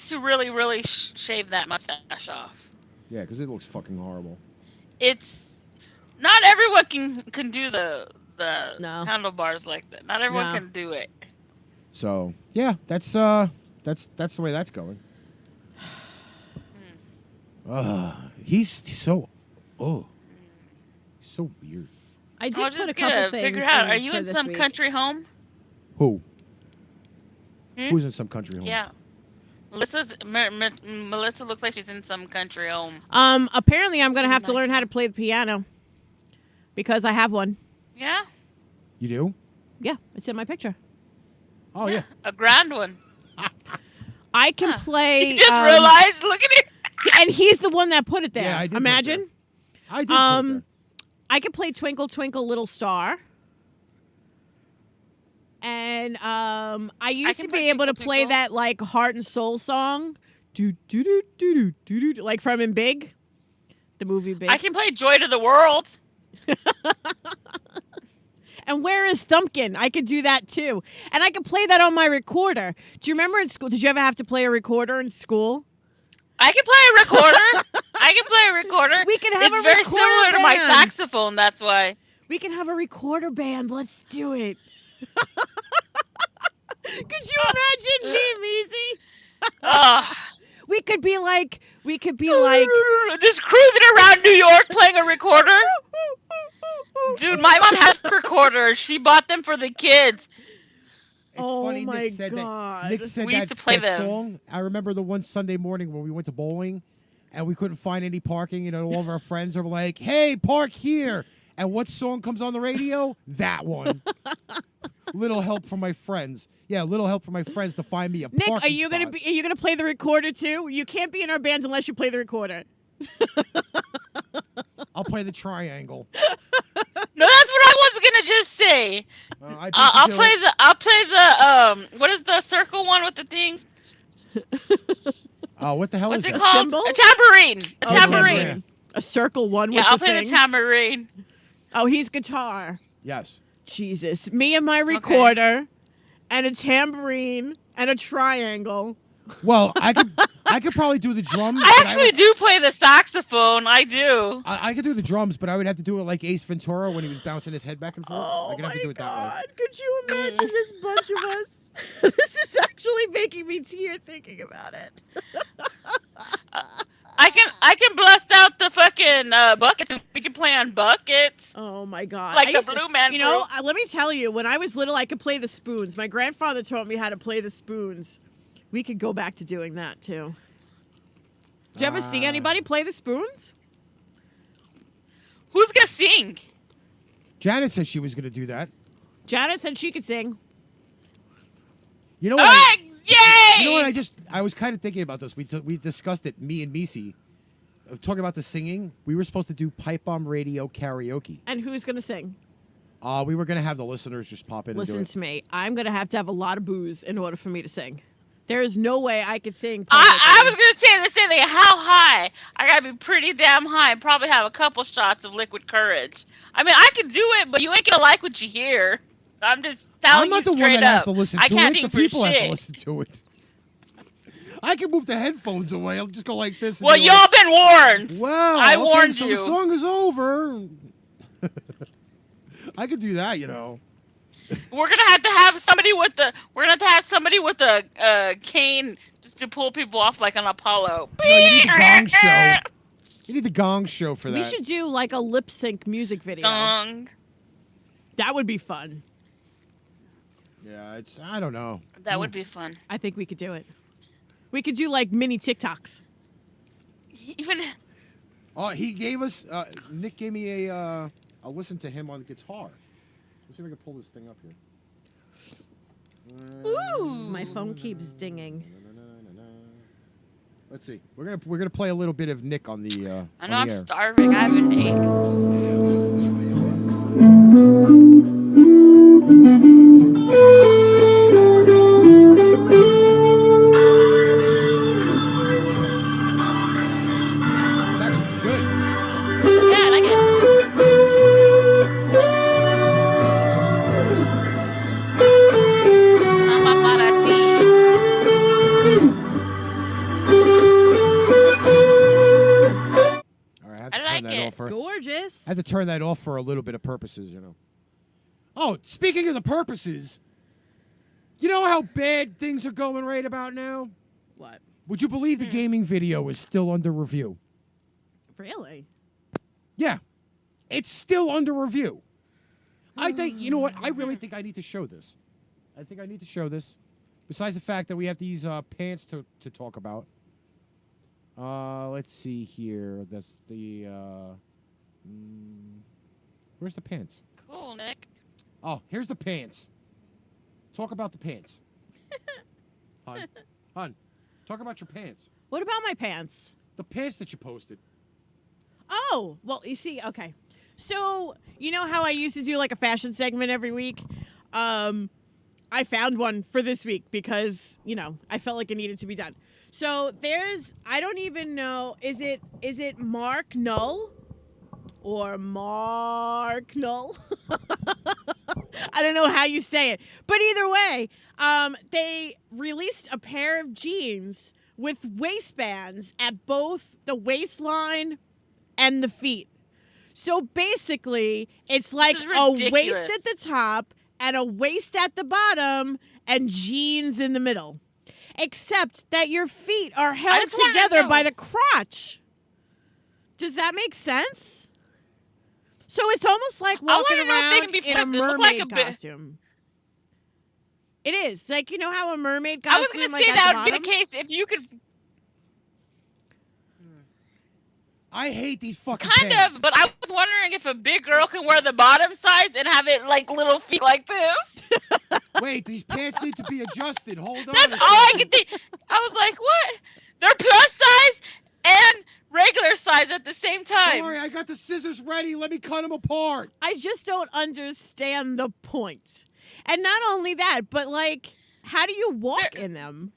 C: to really, really shave that mustache off.
D: Yeah, because it looks fucking horrible.
C: It's not everyone can do the
E: No.
C: handlebars like that. Not everyone
E: No.
C: can do it.
D: So yeah, that's the way that's going. He's so so weird.
E: I did
C: I'll
E: put a
C: just
E: couple
C: gotta
E: things.
C: figure out. Are you
E: for
C: in
E: this
C: some
E: week.
C: country home?
D: Who?
C: Hmm?
D: Who's in some country home?
C: Yeah. Melissa looks like she's in some country home.
E: Apparently, I'm gonna have to
C: Nice.
E: learn how to play the piano because I have one.
C: Yeah.
D: You do?
E: Yeah, it's in my picture.
D: Oh yeah.
C: A grand one.
E: I can
C: Huh.
E: play.
C: You just realized. Look at it.
E: and he's the one that put it there.
D: Yeah, I did put it
E: Imagine.
D: I did. put it there.
E: I could play Twinkle Twinkle Little Star. And I used
C: can
E: to
C: play
E: be able to
C: Twinkle
E: play
C: Twinkle.
E: that like heart and soul song. Do do do do do do like from in Big. The movie Big.
C: I can play Joy to the World.
E: And where is Thumpkin? I could do that too. And I could play that on my recorder. Do you remember in school? Did you ever have to play a recorder in school?
C: I can play a recorder. I can play a recorder.
E: We can have
C: it's
E: a
C: very
E: recorder
C: similar to my
E: band.
C: saxophone. That's why.
E: We can have a recorder band. Let's do it. Could you imagine being easy? We could be like,
C: just cruising around New York playing a recorder. Dude, my mom has recorders. She bought them for the kids.
D: It's
E: Oh
D: funny
E: my
D: Nick said
E: God.
D: that. Nick said
C: We used
D: that,
C: to play
D: that
C: them.
D: song. I remember the one Sunday morning when we went to bowling, and we couldn't find any parking, and all of our friends are like, "Hey, park here!" And what song comes on the radio? That one. Little help from my friends. Yeah, little help from my friends to find me a
E: Nick,
D: parking
E: are you
D: spot.
E: gonna play the recorder too? You can't be in our bands unless you play the recorder.
D: I'll play the triangle.
C: No, that's what I was gonna just say.
D: I beat
C: I'll
D: you to
C: play
D: it.
C: the. I'll play the. What is the circle one with the thing?
D: What the hell
C: What's
D: is
C: it
D: that?
C: called?
E: Cymbal?
C: A tambourine. A
E: Oh,
C: tambourine.
D: tambourine.
E: A circle one
C: Yeah,
E: with
C: I'll
E: the
C: play
E: thing.
C: the tambourine.
E: Oh, he's guitar.
D: Yes.
E: Jesus. Me and my recorder and a tambourine and a triangle.
D: Well, I could probably do the drums.
C: I
D: but
C: actually do play the saxophone. I do.
D: I could do the drums, but I would have to do it like Ace Ventura when he was bouncing his head back and forth.
E: Oh
D: I could
E: my
D: have to do it that way.
E: God. Could you imagine this bunch of us? This is actually making me tear thinking about it.
C: I can blast out the fucking buckets and we can play on buckets.
E: Oh my God.
C: Like
E: I
C: the
E: used to-
C: Blue Man
E: You know,
C: Group.
E: let me tell you, when I was little, I could play the spoons. My grandfather taught me how to play the spoons. We could go back to doing that too. Did you ever see anybody play the spoons?
C: Who's gonna sing?
D: Janet said she was going to do that.
E: Janet said she could sing.
D: You know what?
C: Yay!
D: You know what? I was kind of thinking about this. We discussed it, me and Misi, talking about the singing. We were supposed to do Pipe Bomb Radio karaoke.
E: And who's going to sing?
D: We were going to have the listeners just pop in
E: Listen
D: and do
E: to me. I'm going to have a lot of booze in order for me to sing. There is no way I could sing.
C: I was
E: publicly.
C: gonna say the same thing. How high? I gotta be pretty damn high. And probably have a couple shots of liquid courage. I mean, I could do it, but you ain't gonna like what you hear. I'm just
D: it.
C: telling
D: I'm not
C: you
D: the one
C: straight
D: that has
C: up.
D: to listen
C: I
D: to
C: can't
D: it.
C: sing
D: The people
C: for
D: have to
C: shit.
D: listen to it. I can move the headphones away. I'll just go like this. And
C: Well,
D: be
C: y'all
D: like,
C: been warned.
D: Well,
C: I
D: okay,
C: warned
D: so
C: you.
D: the song is over. I could do that, you know.
C: We're gonna have to have somebody with the. We're gonna have to have somebody with a cane just to pull people off like an Apollo.
D: No, you need the gong show. You need the gong show for that.
E: We should do like a lip sync music video.
C: Gong.
E: That would be fun.
D: Yeah, I don't know.
C: That would be fun.
E: I think we could do it. We could do like mini TikToks.
C: Even
D: Oh, he gave us. Nick gave me a. I'll listen to him on guitar. Let's see if I can pull this thing up here.
C: ooh.
E: My phone keeps dinging.
D: Let's see. We're gonna play a little bit of Nick on the.
C: I know
D: on
C: I'm
D: the air.
C: starving. I haven't ate.
D: It's actually good.
C: Yeah, I like it. Mama para ti.
D: All right, I have
C: I
D: to turn
C: like
D: that
C: it.
D: off for.
E: Gorgeous.
D: I have to turn that off for a little bit of purposes, you know. Oh, speaking of the purposes, you know how bad things are going right about now?
E: What?
D: Would you believe the gaming video is still under review?
E: Really?
D: Yeah, it's still under review. I think, you know what? I really think I need to show this. I think I need to show this. Besides the fact that we have these pants to talk about. Let's see here. That's the. Where's the pants?
C: Cool, Nick.
D: Oh, here's the pants. Talk about the pants. Hun, talk about your pants.
E: What about my pants?
D: The pants that you posted.
E: Oh, well, you see, okay. So, you know how I used to do like a fashion segment every week? I found one for this week because, you know, I felt like it needed to be done. So I don't even know, is it Mark Null or Mark Null? I don't know how you say it. But either way, they released a pair of jeans with waistbands at both the waistline and the feet. So basically, it's like a waist at the top and a waist at the bottom and jeans in the middle. Except that your feet are held together by the crotch. Does that make sense? So it's almost like walking around in a mermaid costume. It is. Like, you know how a mermaid costume,
C: I was going to say that would be the case if you could...
D: I hate these fucking
C: Kind
D: pants.
C: of, but I was wondering if a big girl can wear the bottom size and have it like little feet like this.
D: Wait, these pants need to be adjusted. Hold on.
C: That's all I could think. I was like, what? They're plus size and regular size at the same time.
D: Don't worry, I got the scissors ready. Let me cut them apart.
E: I just don't understand the point. And not only that, but like, how do you walk in them?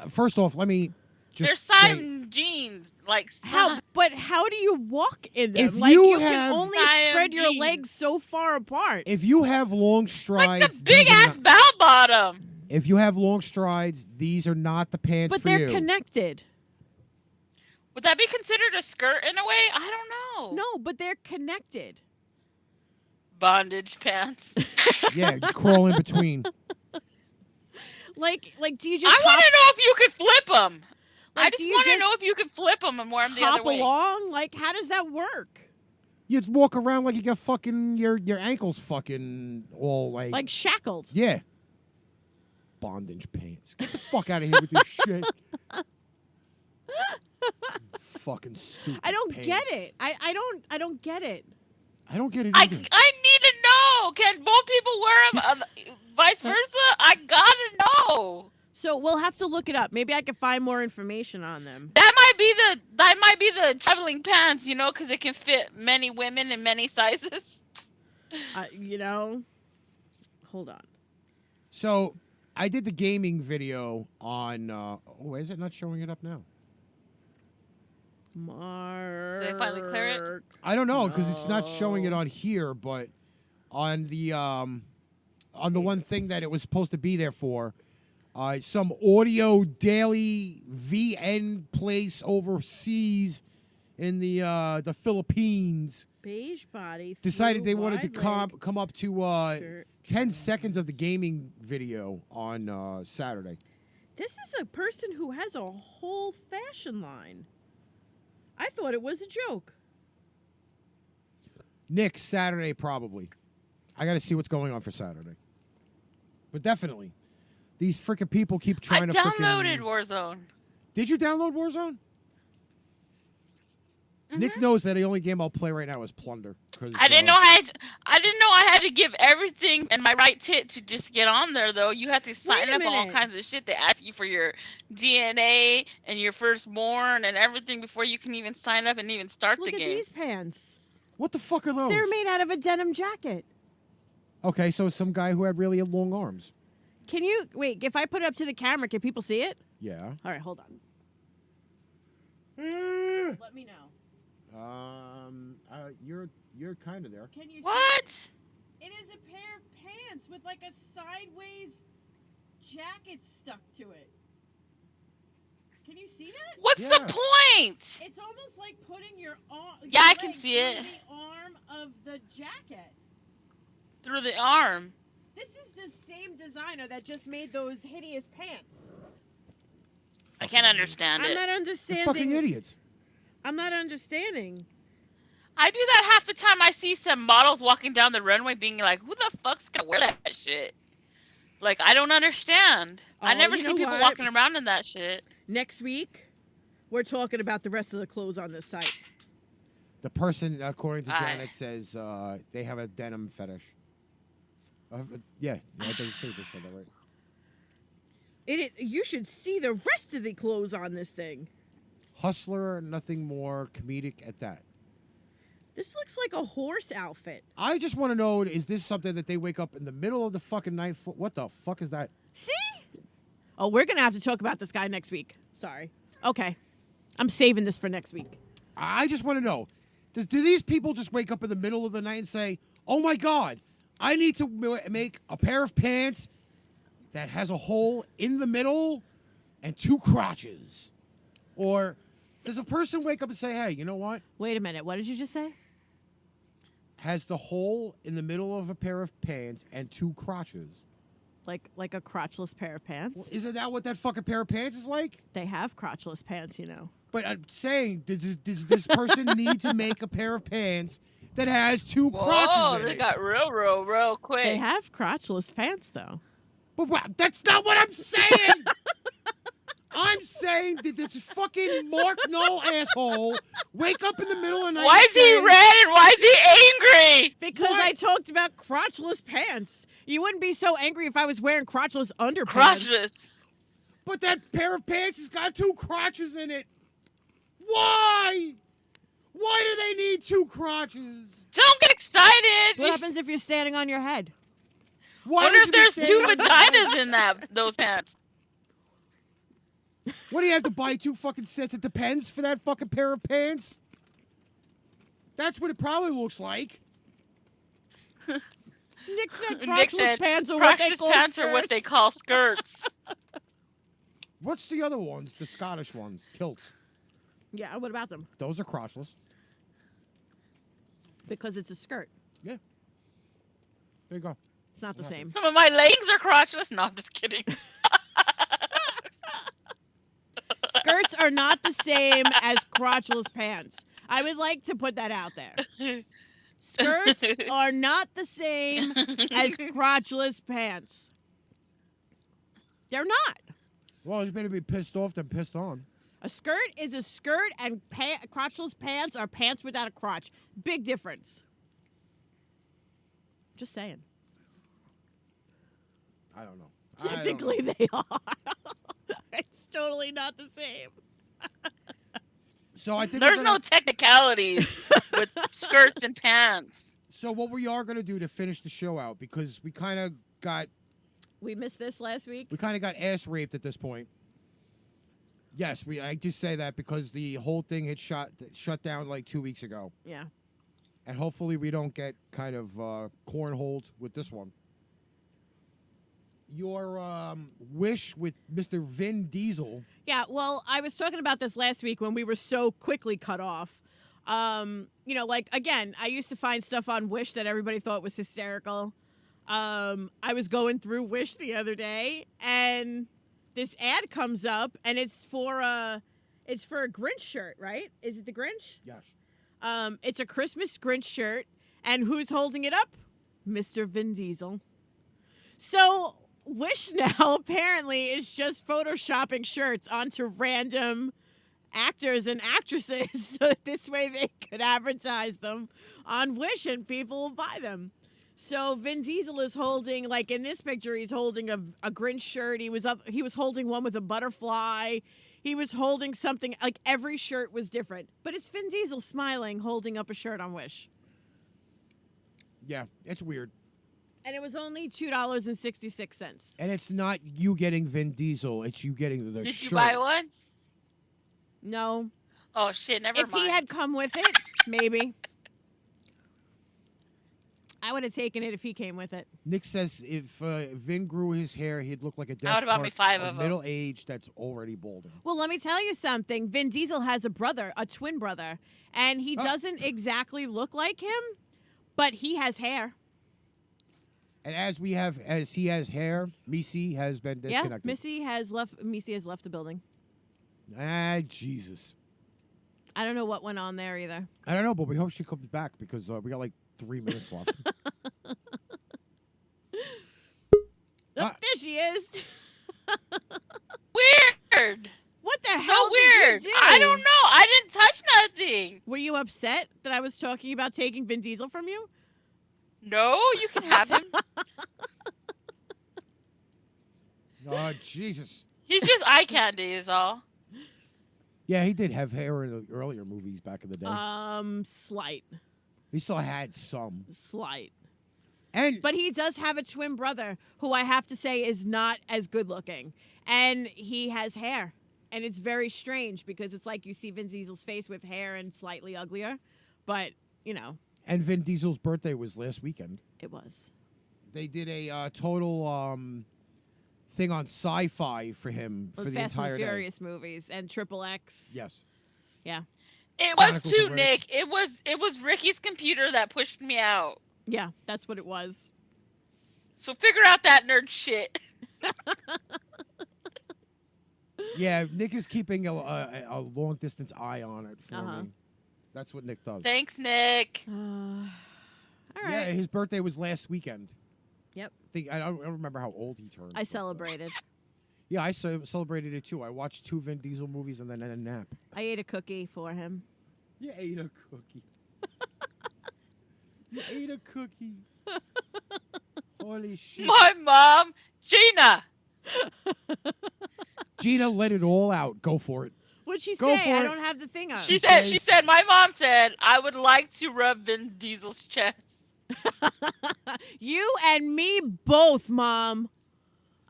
D: First off, let me
C: they're size jeans. Like
E: how? But how do you walk in them?
D: If
E: like
D: you
E: can only spread your legs so far apart.
D: If you have long strides,
C: like the big ass bell bottom.
D: If you have long strides, these are not the pants
E: but
D: for you.
E: But they're connected.
C: Would that be considered a skirt in a way? I don't know.
E: No, but they're connected.
C: Bondage pants.
D: Yeah, just crawl in between.
E: Like, do you just?
C: I want to know if you could flip them.
E: Like,
C: I just want to know if you could flip them and wear them the other way.
E: Hop along? Like, how does that work?
D: You walk around like you got fucking your ankles fucking all like
E: shackled.
D: Yeah. Bondage pants. Get the fuck out of here with this shit. Fucking stupid.
E: I don't
D: pants.
E: get it. I don't get it.
D: I don't get it
C: I
D: either.
C: need to know. Can both people wear them? Vice versa? I gotta know.
E: So we'll have to look it up. Maybe I can find more information on them.
C: That might be the traveling pants, you know, because it can fit many women in many sizes.
E: You know, hold on.
D: So I did the gaming video on. Why is it not showing it up now?
E: Mark.
C: Did they finally clear it?
D: I don't know because it's not showing it on here, but on the one thing that it was supposed to be there for. Some audio daily VN place overseas in the Philippines
E: Beige body.
D: decided they wanted to come up to 10 seconds of the gaming video on Saturday.
E: This is a person who has a whole fashion line. I thought it was a joke.
D: Next Saturday, probably. I got to see what's going on for Saturday. But definitely. These freaking people keep trying to freaking...
C: I downloaded Warzone.
D: Did you download Warzone?
C: Mm-hmm.
D: Nick knows that the only game I'll play right now is Plunder.
C: I didn't know I had to give everything and my right tit to just get on there though. You have to sign up all kinds of shit. They ask you for your DNA and your firstborn and everything before you can even sign up and even start the game.
E: Look at these pants.
D: What the fuck are those?
E: They're made out of a denim jacket.
D: Okay, so some guy who had really long arms.
E: Can you wait? If I put it up to the camera, can people see it?
D: Yeah.
E: All right, hold on. Let me know.
D: You're kind of there.
E: Can you?
C: What?
E: See it? It is a pair of pants with like a sideways jacket stuck to it. Can you see that?
C: What's the point?
E: It's almost like putting your arm.
C: Yeah, I can see it.
E: The arm of the jacket.
C: Through the arm.
E: This is the same designer that just made those hideous pants.
C: I can't understand it.
E: I'm not understanding.
D: They're fucking idiots.
E: I'm not understanding.
C: I do that half the time. I see some models walking down the runway being like, who the fuck's gonna wear that shit? Like, I don't understand. I never see people walking around in that shit.
E: Next week, we're talking about the rest of the clothes on this site.
D: The person, according to Janet, says they have a denim fetish. Yeah, I think they said that right.
E: You should see the rest of the clothes on this thing.
D: Hustler, nothing more comedic at that.
E: This looks like a horse outfit.
D: I just want to know, is this something that they wake up in the middle of the fucking night for? What the fuck is that?
E: See? Oh, we're going to have to talk about this guy next week. Sorry. Okay. I'm saving this for next week.
D: I just want to know, Do these people just wake up in the middle of the night and say, "Oh my God, I need to make a pair of pants that has a hole in the middle and 2 crotches"? Or does a person wake up and say, "Hey, you know what?
E: Wait a minute. What did you just say?
D: Has the hole in the middle of a pair of pants and 2 crotches"?
E: Like a crotchless pair of pants?
D: Well, isn't that what that fucking pair of pants is like?
E: They have crotchless pants, you know.
D: But I'm saying, does this person need to make a pair of pants that has 2
C: Whoa,
D: crotches in
C: they
D: it?
C: got real quick.
E: They have crotchless pants, though.
D: But that's not what I'm saying. I'm saying that this fucking Mark Knoll asshole wake up in the middle of the night.
C: Why
D: and
C: is he
D: say,
C: red and why is he angry?
E: Because
D: What?
E: I talked about crotchless pants. You wouldn't be so angry if I was wearing crotchless underpants.
C: Crotchless.
D: But that pair of pants has got 2 crotches in it. Why? Why do they need 2 crotches?
C: Don't get excited.
E: What happens if you're standing on your head?
D: Why
C: Wonder
D: would
C: if
D: you be
C: there's
D: standing
C: 2
D: on-
C: vaginas in those pants.
D: What do you have to buy 2 fucking sets? It depends for that fucking pair of pants. That's what it probably looks like.
E: Nick said
C: Nick
E: crotchless
C: said
E: pants are what they
C: crotchless
E: call
C: pants are what they
E: skirts.
C: call skirts.
D: What's the other ones? The Scottish ones, kilts.
E: Yeah, what about them?
D: Those are crotchless.
E: Because it's a skirt.
D: Yeah. There you go.
E: It's not the same.
C: Some of my legs are crotchless. No, I'm just kidding.
E: Skirts are not the same as crotchless pants. I would like to put that out there. Skirts are not the same as crotchless pants. They're not.
D: Well, it's better be pissed off than pissed on.
E: A skirt is a skirt, and crotchless pants are pants without a crotch. Big difference. Just saying.
D: I don't know.
E: Technically, they are. It's totally not the same.
D: So I think
C: There's
D: we're
C: no
D: gonna,
C: technicalities with skirts and pants.
D: So what we are gonna do to finish the show out, because we kind of got
E: this last week.
D: ass raped at this point. Yes, I just say that because the whole thing had shut down like 2 weeks ago,
E: Yeah.
D: and hopefully we don't get kind of cornholed with this one. Your wish with Mr. Vin Diesel.
E: Yeah, well, I was talking about this last week when we were so quickly cut off. You know, like, again, I used to find stuff on Wish that everybody thought was hysterical. I was going through Wish the other day, and this ad comes up, and it's for a Grinch shirt, right? Is it the Grinch?
D: Yes.
E: It's a Christmas Grinch shirt, and who's holding it up? Mr. Vin Diesel. So Wish now apparently is just photoshopping shirts onto random actors and actresses so this way they could advertise them on Wish and people will buy them. So Vin Diesel is holding, like in this picture, he's holding a Grinch shirt. He was holding one with a butterfly. He was holding something, like every shirt was different. But it's Vin Diesel smiling, holding up a shirt on Wish.
D: Yeah, it's weird.
E: And it was only $2.66.
D: And it's not you getting Vin Diesel; it's you getting the
C: Did
D: shirt.
C: you buy one?
E: No.
C: Oh shit, never
E: If
C: mind.
E: he had come with it, maybe. I would have taken it if he came with it.
D: Nick says if Vin grew his hair, he'd look like a
C: I would've bought me
D: desk
C: 5
D: clerk
C: of 'em.
D: middle age that's already balding.
E: Well, let me tell you something. Vin Diesel has a brother, a twin brother, and he doesn't exactly look like him, but he has hair.
D: And as he has hair, Missy has been
E: Yeah,
D: disconnected.
E: Missy has left the building.
D: Ah, Jesus.
E: I don't know what went on there either.
D: I don't know, but we hope she comes back because we got like 3 minutes left.
E: Oh, there she is.
C: Weird.
E: What the
C: So
E: hell
C: weird.
E: did you do?
C: I don't know. I didn't touch nothing.
E: Were you upset that I was talking about taking Vin Diesel from you?
C: No, you can have him.
D: Oh, Jesus.
C: He's just eye candy, is all.
D: Yeah, he did have hair in the earlier movies back in the day.
E: Slight.
D: He still had some.
E: Slight.
D: And
E: But he does have a twin brother who I have to say is not as good looking. And he has hair. And it's very strange because it's like you see Vin Diesel's face with hair and slightly uglier. But, you know,
D: And Vin Diesel's birthday was last weekend.
E: it was.
D: They did a total thing on Sci-Fi for him for
E: With
D: the
E: Fast
D: entire
E: and
D: day.
E: Furious movies and Triple X.
D: Yes.
E: Yeah.
C: It was
D: Chronicles
C: too,
D: of Riddick.
C: Nick. It was Ricky's computer that pushed me out.
E: Yeah, that's what it was.
C: So figure out that nerd shit.
D: Yeah, Nick is keeping a long distance eye on it for
E: Uh-huh.
D: me. That's what Nick does.
C: Thanks, Nick.
E: All right.
D: Yeah, his birthday was last weekend.
E: Yep.
D: I don't remember how old he turned.
E: I
D: but,
E: celebrated.
D: Yeah, I celebrated it too. I watched 2 Vin Diesel movies and then had a nap.
E: I ate a cookie for him.
D: You ate a cookie. You ate a cookie. Holy shit.
C: My mom, Gina.
D: Gina, let it all out. Go for it.
E: What'd she
D: Go
E: say?
D: for
E: I
D: it.
E: don't have the thing up.
C: She
D: says-
C: said, my mom said, I would like to rub Vin Diesel's chest.
E: You and me both, Mom.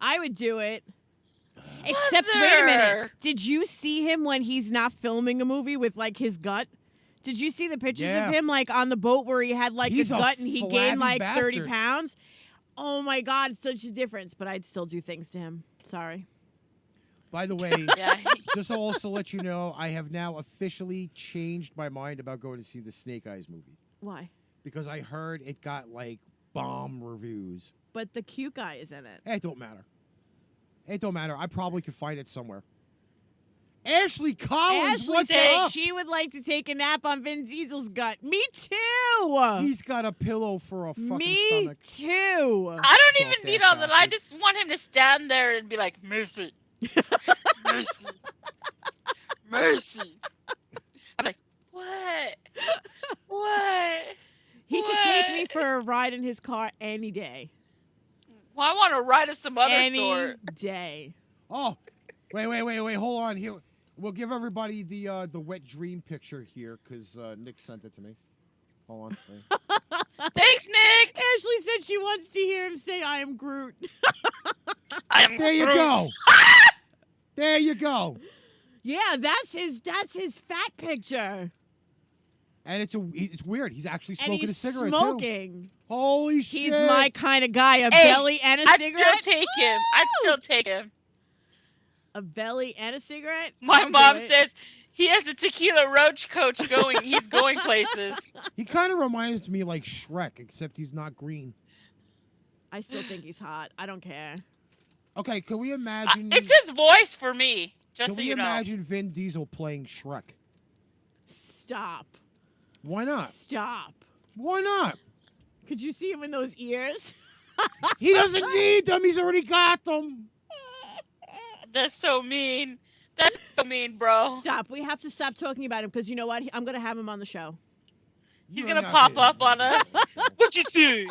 E: I would do it. Except, wait a minute.
C: Mother.
E: Did you see him when he's not filming a movie with, like, his gut? Did you see the pictures
D: Yeah.
E: of him, like, on the boat where he had, like,
D: He's
E: his
D: a
E: gut and he gained,
D: flabby
E: like, 30
D: bastard.
E: pounds? Oh, my God, such a difference. But I'd still do things to him. Sorry.
D: By the way,
C: Yeah.
D: just to also let you know, I have now officially changed my mind about going to see the Snake Eyes movie
E: Why?
D: because I heard it got like bomb reviews.
E: But the cute guy is in it.
D: It don't matter. It don't matter. I probably could find it somewhere. Ashley Collins,
E: Ashley
D: what's
E: says
D: up?
E: she would like to take a nap on Vin Diesel's gut. Me too.
D: He's got a pillow for a fucking
E: Me
D: stomach.
E: too.
C: I don't
D: Soft
C: even need
D: ass
C: all that. I
D: bastard.
C: just want him to stand there and be like, mercy. Mercy. Mercy. I'm like, what? What?
E: He could take me
C: What?
E: for a ride in his car any day.
C: Well, I want to ride of some other
E: Any
C: sort.
E: day.
D: Oh, wait. Hold on here. We'll give everybody the wet dream picture here because Nick sent it to me. Hold on. Wait.
C: Thanks, Nick.
E: Ashley said she wants to hear him say, I am Groot.
C: I am
D: There you
C: Groot.
D: go. There you go.
E: Yeah, that's his fat picture.
D: And it's weird. He's actually
E: And
D: smoking
E: he's
D: a cigarette
E: smoking.
D: too. Holy shit!
E: He's my kind of guy. A
C: Hey,
E: belly and a
C: I'd
E: cigarette.
C: still take him. I'd still take him.
E: A belly and a cigarette.
C: My
E: I'll do
C: mom
E: it.
C: says he has a tequila roach coach going. He's going places.
D: He kind of reminds me like Shrek, except he's not green.
E: I still think he's hot. I don't care.
D: Okay, can we imagine?
C: It's his voice for me. Just
D: Can
C: so
D: we
C: you know.
D: imagine Vin Diesel playing Shrek?
E: Stop.
D: Why not?
E: Stop.
D: Why not?
E: Could you see him in those ears?
D: He doesn't need them. He's already got them.
C: That's so mean. That's so mean, bro.
E: Stop. We have to stop talking about him because you know what? I'm going to have him on the show.
C: He's
D: You're
C: gonna
D: not
C: pop
D: getting
C: up on
D: Vin
C: us.
D: Diesel on the show.
C: What you see?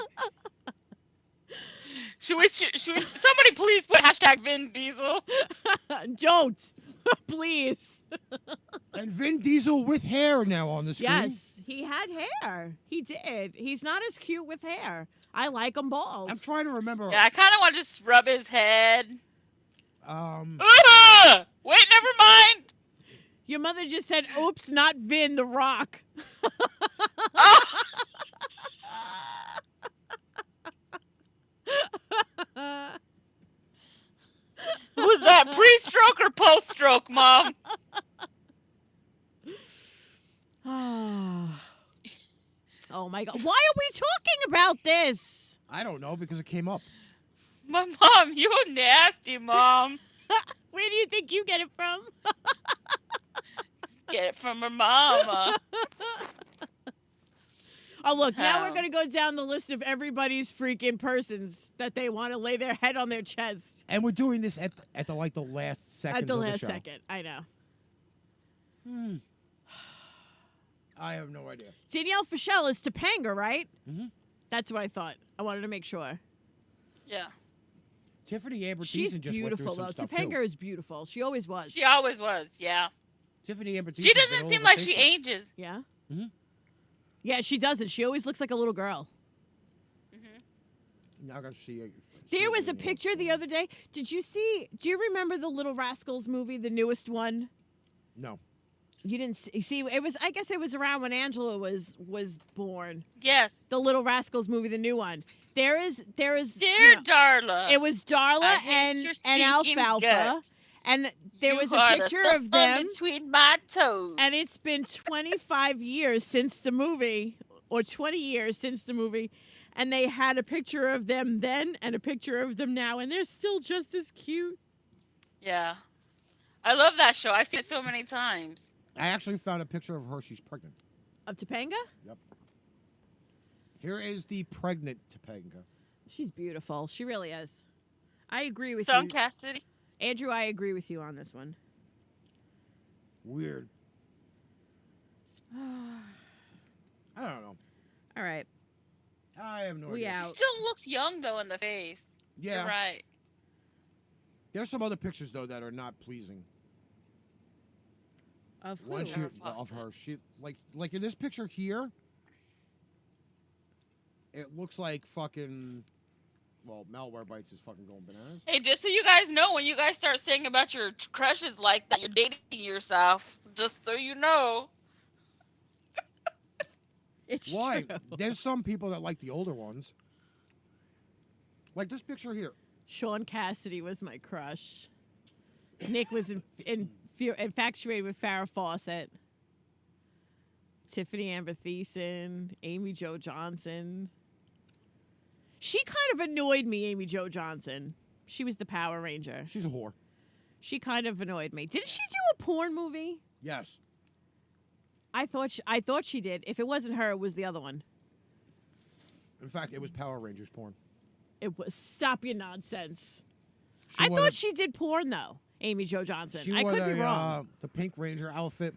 C: Should we somebody please put hashtag Vin Diesel?
E: Don't. Please.
D: And Vin Diesel with hair now on the screen.
E: Yes, he had hair. He did. He's not as cute with hair. I like him bald.
D: I'm trying to remember.
C: Yeah, I kind of want to just rub his head. Wait, never mind.
E: Your mother just said, oops, not Vin, The Rock.
C: Oh, was that pre-stroke or post-stroke, Mom?
E: Oh my God. Why are we talking about this?
D: I don't know because it came up.
C: My mom, you nasty, Mom.
E: Where do you think you get it from?
C: Get it from her mama.
E: Oh, look, now
C: How?
E: we're going to go down the list of everybody's freaking persons that they want to lay their head on their chest
D: And we're doing this at the last second
E: at the
D: of
E: last
D: show.
E: second. I know.
D: I have no idea.
E: Danielle Fischel is Topanga, right?
D: Mhm.
E: That's what I thought. I wanted to make sure.
C: Yeah,
D: Tiffany Amber
E: She's
D: Thiessen just
E: beautiful,
D: went
E: though.
D: through some stuff
E: Topanga
D: too.
E: is beautiful. She always was.
C: she always was. Yeah,
D: Tiffany Amber Thiessen.
C: she doesn't seem like she ages.
E: Yeah?
D: Mhm.
E: Yeah, she doesn't. She always looks like a little girl.
D: Now I gotta see.
E: There was a picture the other day. Did you see? Do you remember the Little Rascals movie, the newest one?
D: No.
E: You didn't see it was. I guess it was around when Angela was born.
C: Yes.
E: The Little Rascals movie, the new one. There is.
C: Dear
E: you know,
C: Darla.
E: it was Darla
C: I hate your
E: and
C: stinking
E: Alfalfa,
C: guts.
E: and there
C: You
E: was a
C: are the
E: picture
C: thumb
E: of them.
C: between my toes.
E: And it's been 25 years since the movie, or 20 years since the movie, and they had a picture of them then and a picture of them now, and they're still just as cute.
C: Yeah. I love that show. I've seen it so many times.
D: I actually found a picture of her. She's pregnant.
E: Of Topanga?
D: Yep. Here is the pregnant Topanga.
E: She's beautiful. She really is. I agree with
C: Song
E: you.
C: Cassidy.
E: Andrew, I agree with you on this one.
D: Weird. I don't know.
E: All right.
D: I have no
E: We
D: idea.
E: out.
C: She still looks young, though, in the face.
D: Yeah.
C: You're right.
D: There's some other pictures though that are not pleasing.
E: Of who?
D: One she,
C: Never
D: of
C: posted.
D: her, she like in this picture here. It looks like fucking. Well, Malware Bites is fucking going bananas.
C: Hey, just so you guys know, when you guys start saying about your crushes like that, you're dating yourself. Just so you know.
E: It's
D: Why?
E: true.
D: There's some people that like the older ones. Like this picture here.
E: Sean Cassidy was my crush. Nick was infatuated with Farrah Fawcett. Tiffany Amber Thiessen, Amy Jo Johnson. She kind of annoyed me, Amy Jo Johnson. She was the Power Ranger.
D: She's a whore.
E: She kind of annoyed me. Didn't she do a porn movie?
D: Yes.
E: I thought she did. If it wasn't her, it was the other one.
D: In fact, it was Power Rangers porn.
E: It was. Stop your nonsense.
D: She
E: I
D: wore
E: thought
D: the-
E: she did porn though. Amy Jo Johnson.
D: She
E: I
D: wore
E: could be wrong.
D: The Pink Ranger outfit.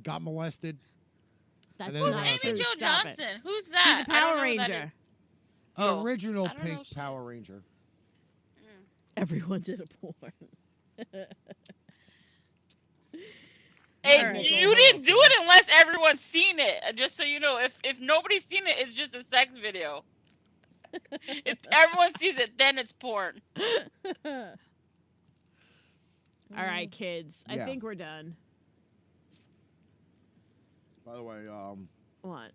D: Got molested.
E: That's
D: then
C: Who's
D: no,
E: not
C: Amy
E: true.
C: Jo
E: Stop it.
C: Johnson? Who's that?
E: She's a
C: I don't
E: Power
C: know who that
E: Ranger.
C: is.
D: The
C: Oh,
D: original
C: I don't know
D: Pink
C: who she
D: Power
C: is.
D: Ranger.
E: Everyone did a porn.
C: Hey,
E: All right.
C: you didn't do it unless everyone's seen it. Just so you know, if nobody's seen it, it's just a sex video. If everyone sees it, then it's porn.
E: All right, kids. I
D: Yeah.
E: think we're done.
D: By the way,
E: What?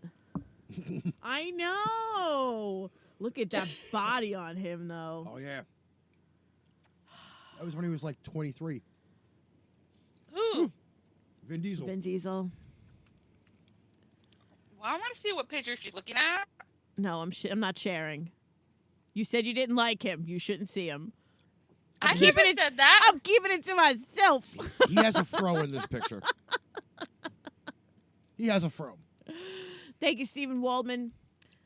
E: I know. Look at that body on him, though.
D: oh yeah. That was when he was like 23.
C: Who?
D: Vin Diesel.
E: Vin Diesel.
C: Well, I want to see what picture she's looking at.
E: No, I'm not sharing. You said you didn't like him. You shouldn't see him.
C: I
E: keeping
C: never
E: it-
C: said that.
E: I'm keeping it to myself.
D: He has a fro in this picture. He has a fro.
E: Thank you, Stephen Waldman.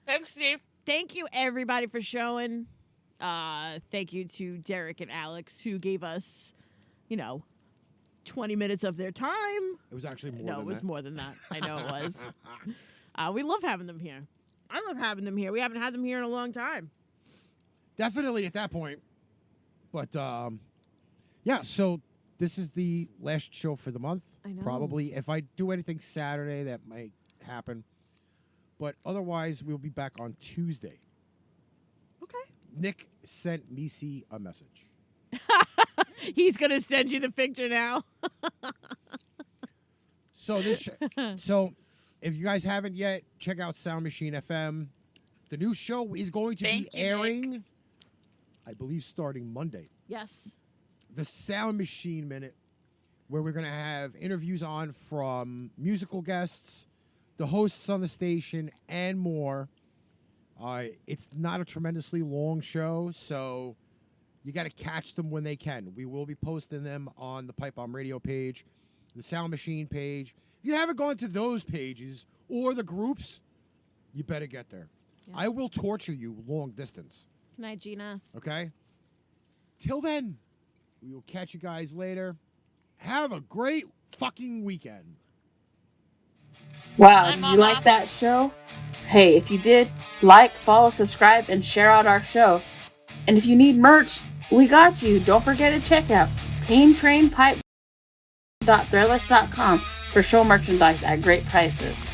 C: Thanks, Steve.
E: Thank you, everybody, for showing. Thank you to Derek and Alex, who gave us, 20 minutes of their time.
D: It was actually more
E: No,
D: than
E: it was
D: that.
E: more than that. I know it was. We love having them here. I love having them here. We haven't had them here in a long time.
D: Definitely at that point. But yeah, so this is the last show for the month.
E: I know.
D: Probably. If I do anything Saturday, that might happen. But otherwise, we'll be back on Tuesday.
E: Okay.
D: Nick sent Misi a message.
E: He's going to send you the picture now.
D: So so if you guys haven't yet, check out Sound Machine FM. The new show is going to
C: Thank
D: be
C: you, Nick.
D: airing, I believe, starting Monday.
E: Yes.
D: The Sound Machine Minute, where we're going to have interviews on from musical guests, the hosts on the station, and more. It's not a tremendously long show, so you got to catch them when they can. We will be posting them on the Pipe Bomb Radio page, the Sound Machine page. If you haven't gone to those pages or the groups, you better get there.
E: Yeah.
D: I will torture you long distance,
E: Good night, Gina.
D: okay? Till then, we will catch you guys later. Have a great fucking weekend.
H: Wow,
C: Hi,
H: did you
C: Mama.
H: like that show? Hey, if you did, like, follow, subscribe, and share out our show. And if you need merch, we got you. Don't forget to check out paintrainpipe.threadless.com for show merchandise at great prices.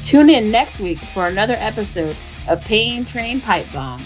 H: Tune in next week for another episode of Pain Train Pipe Bomb.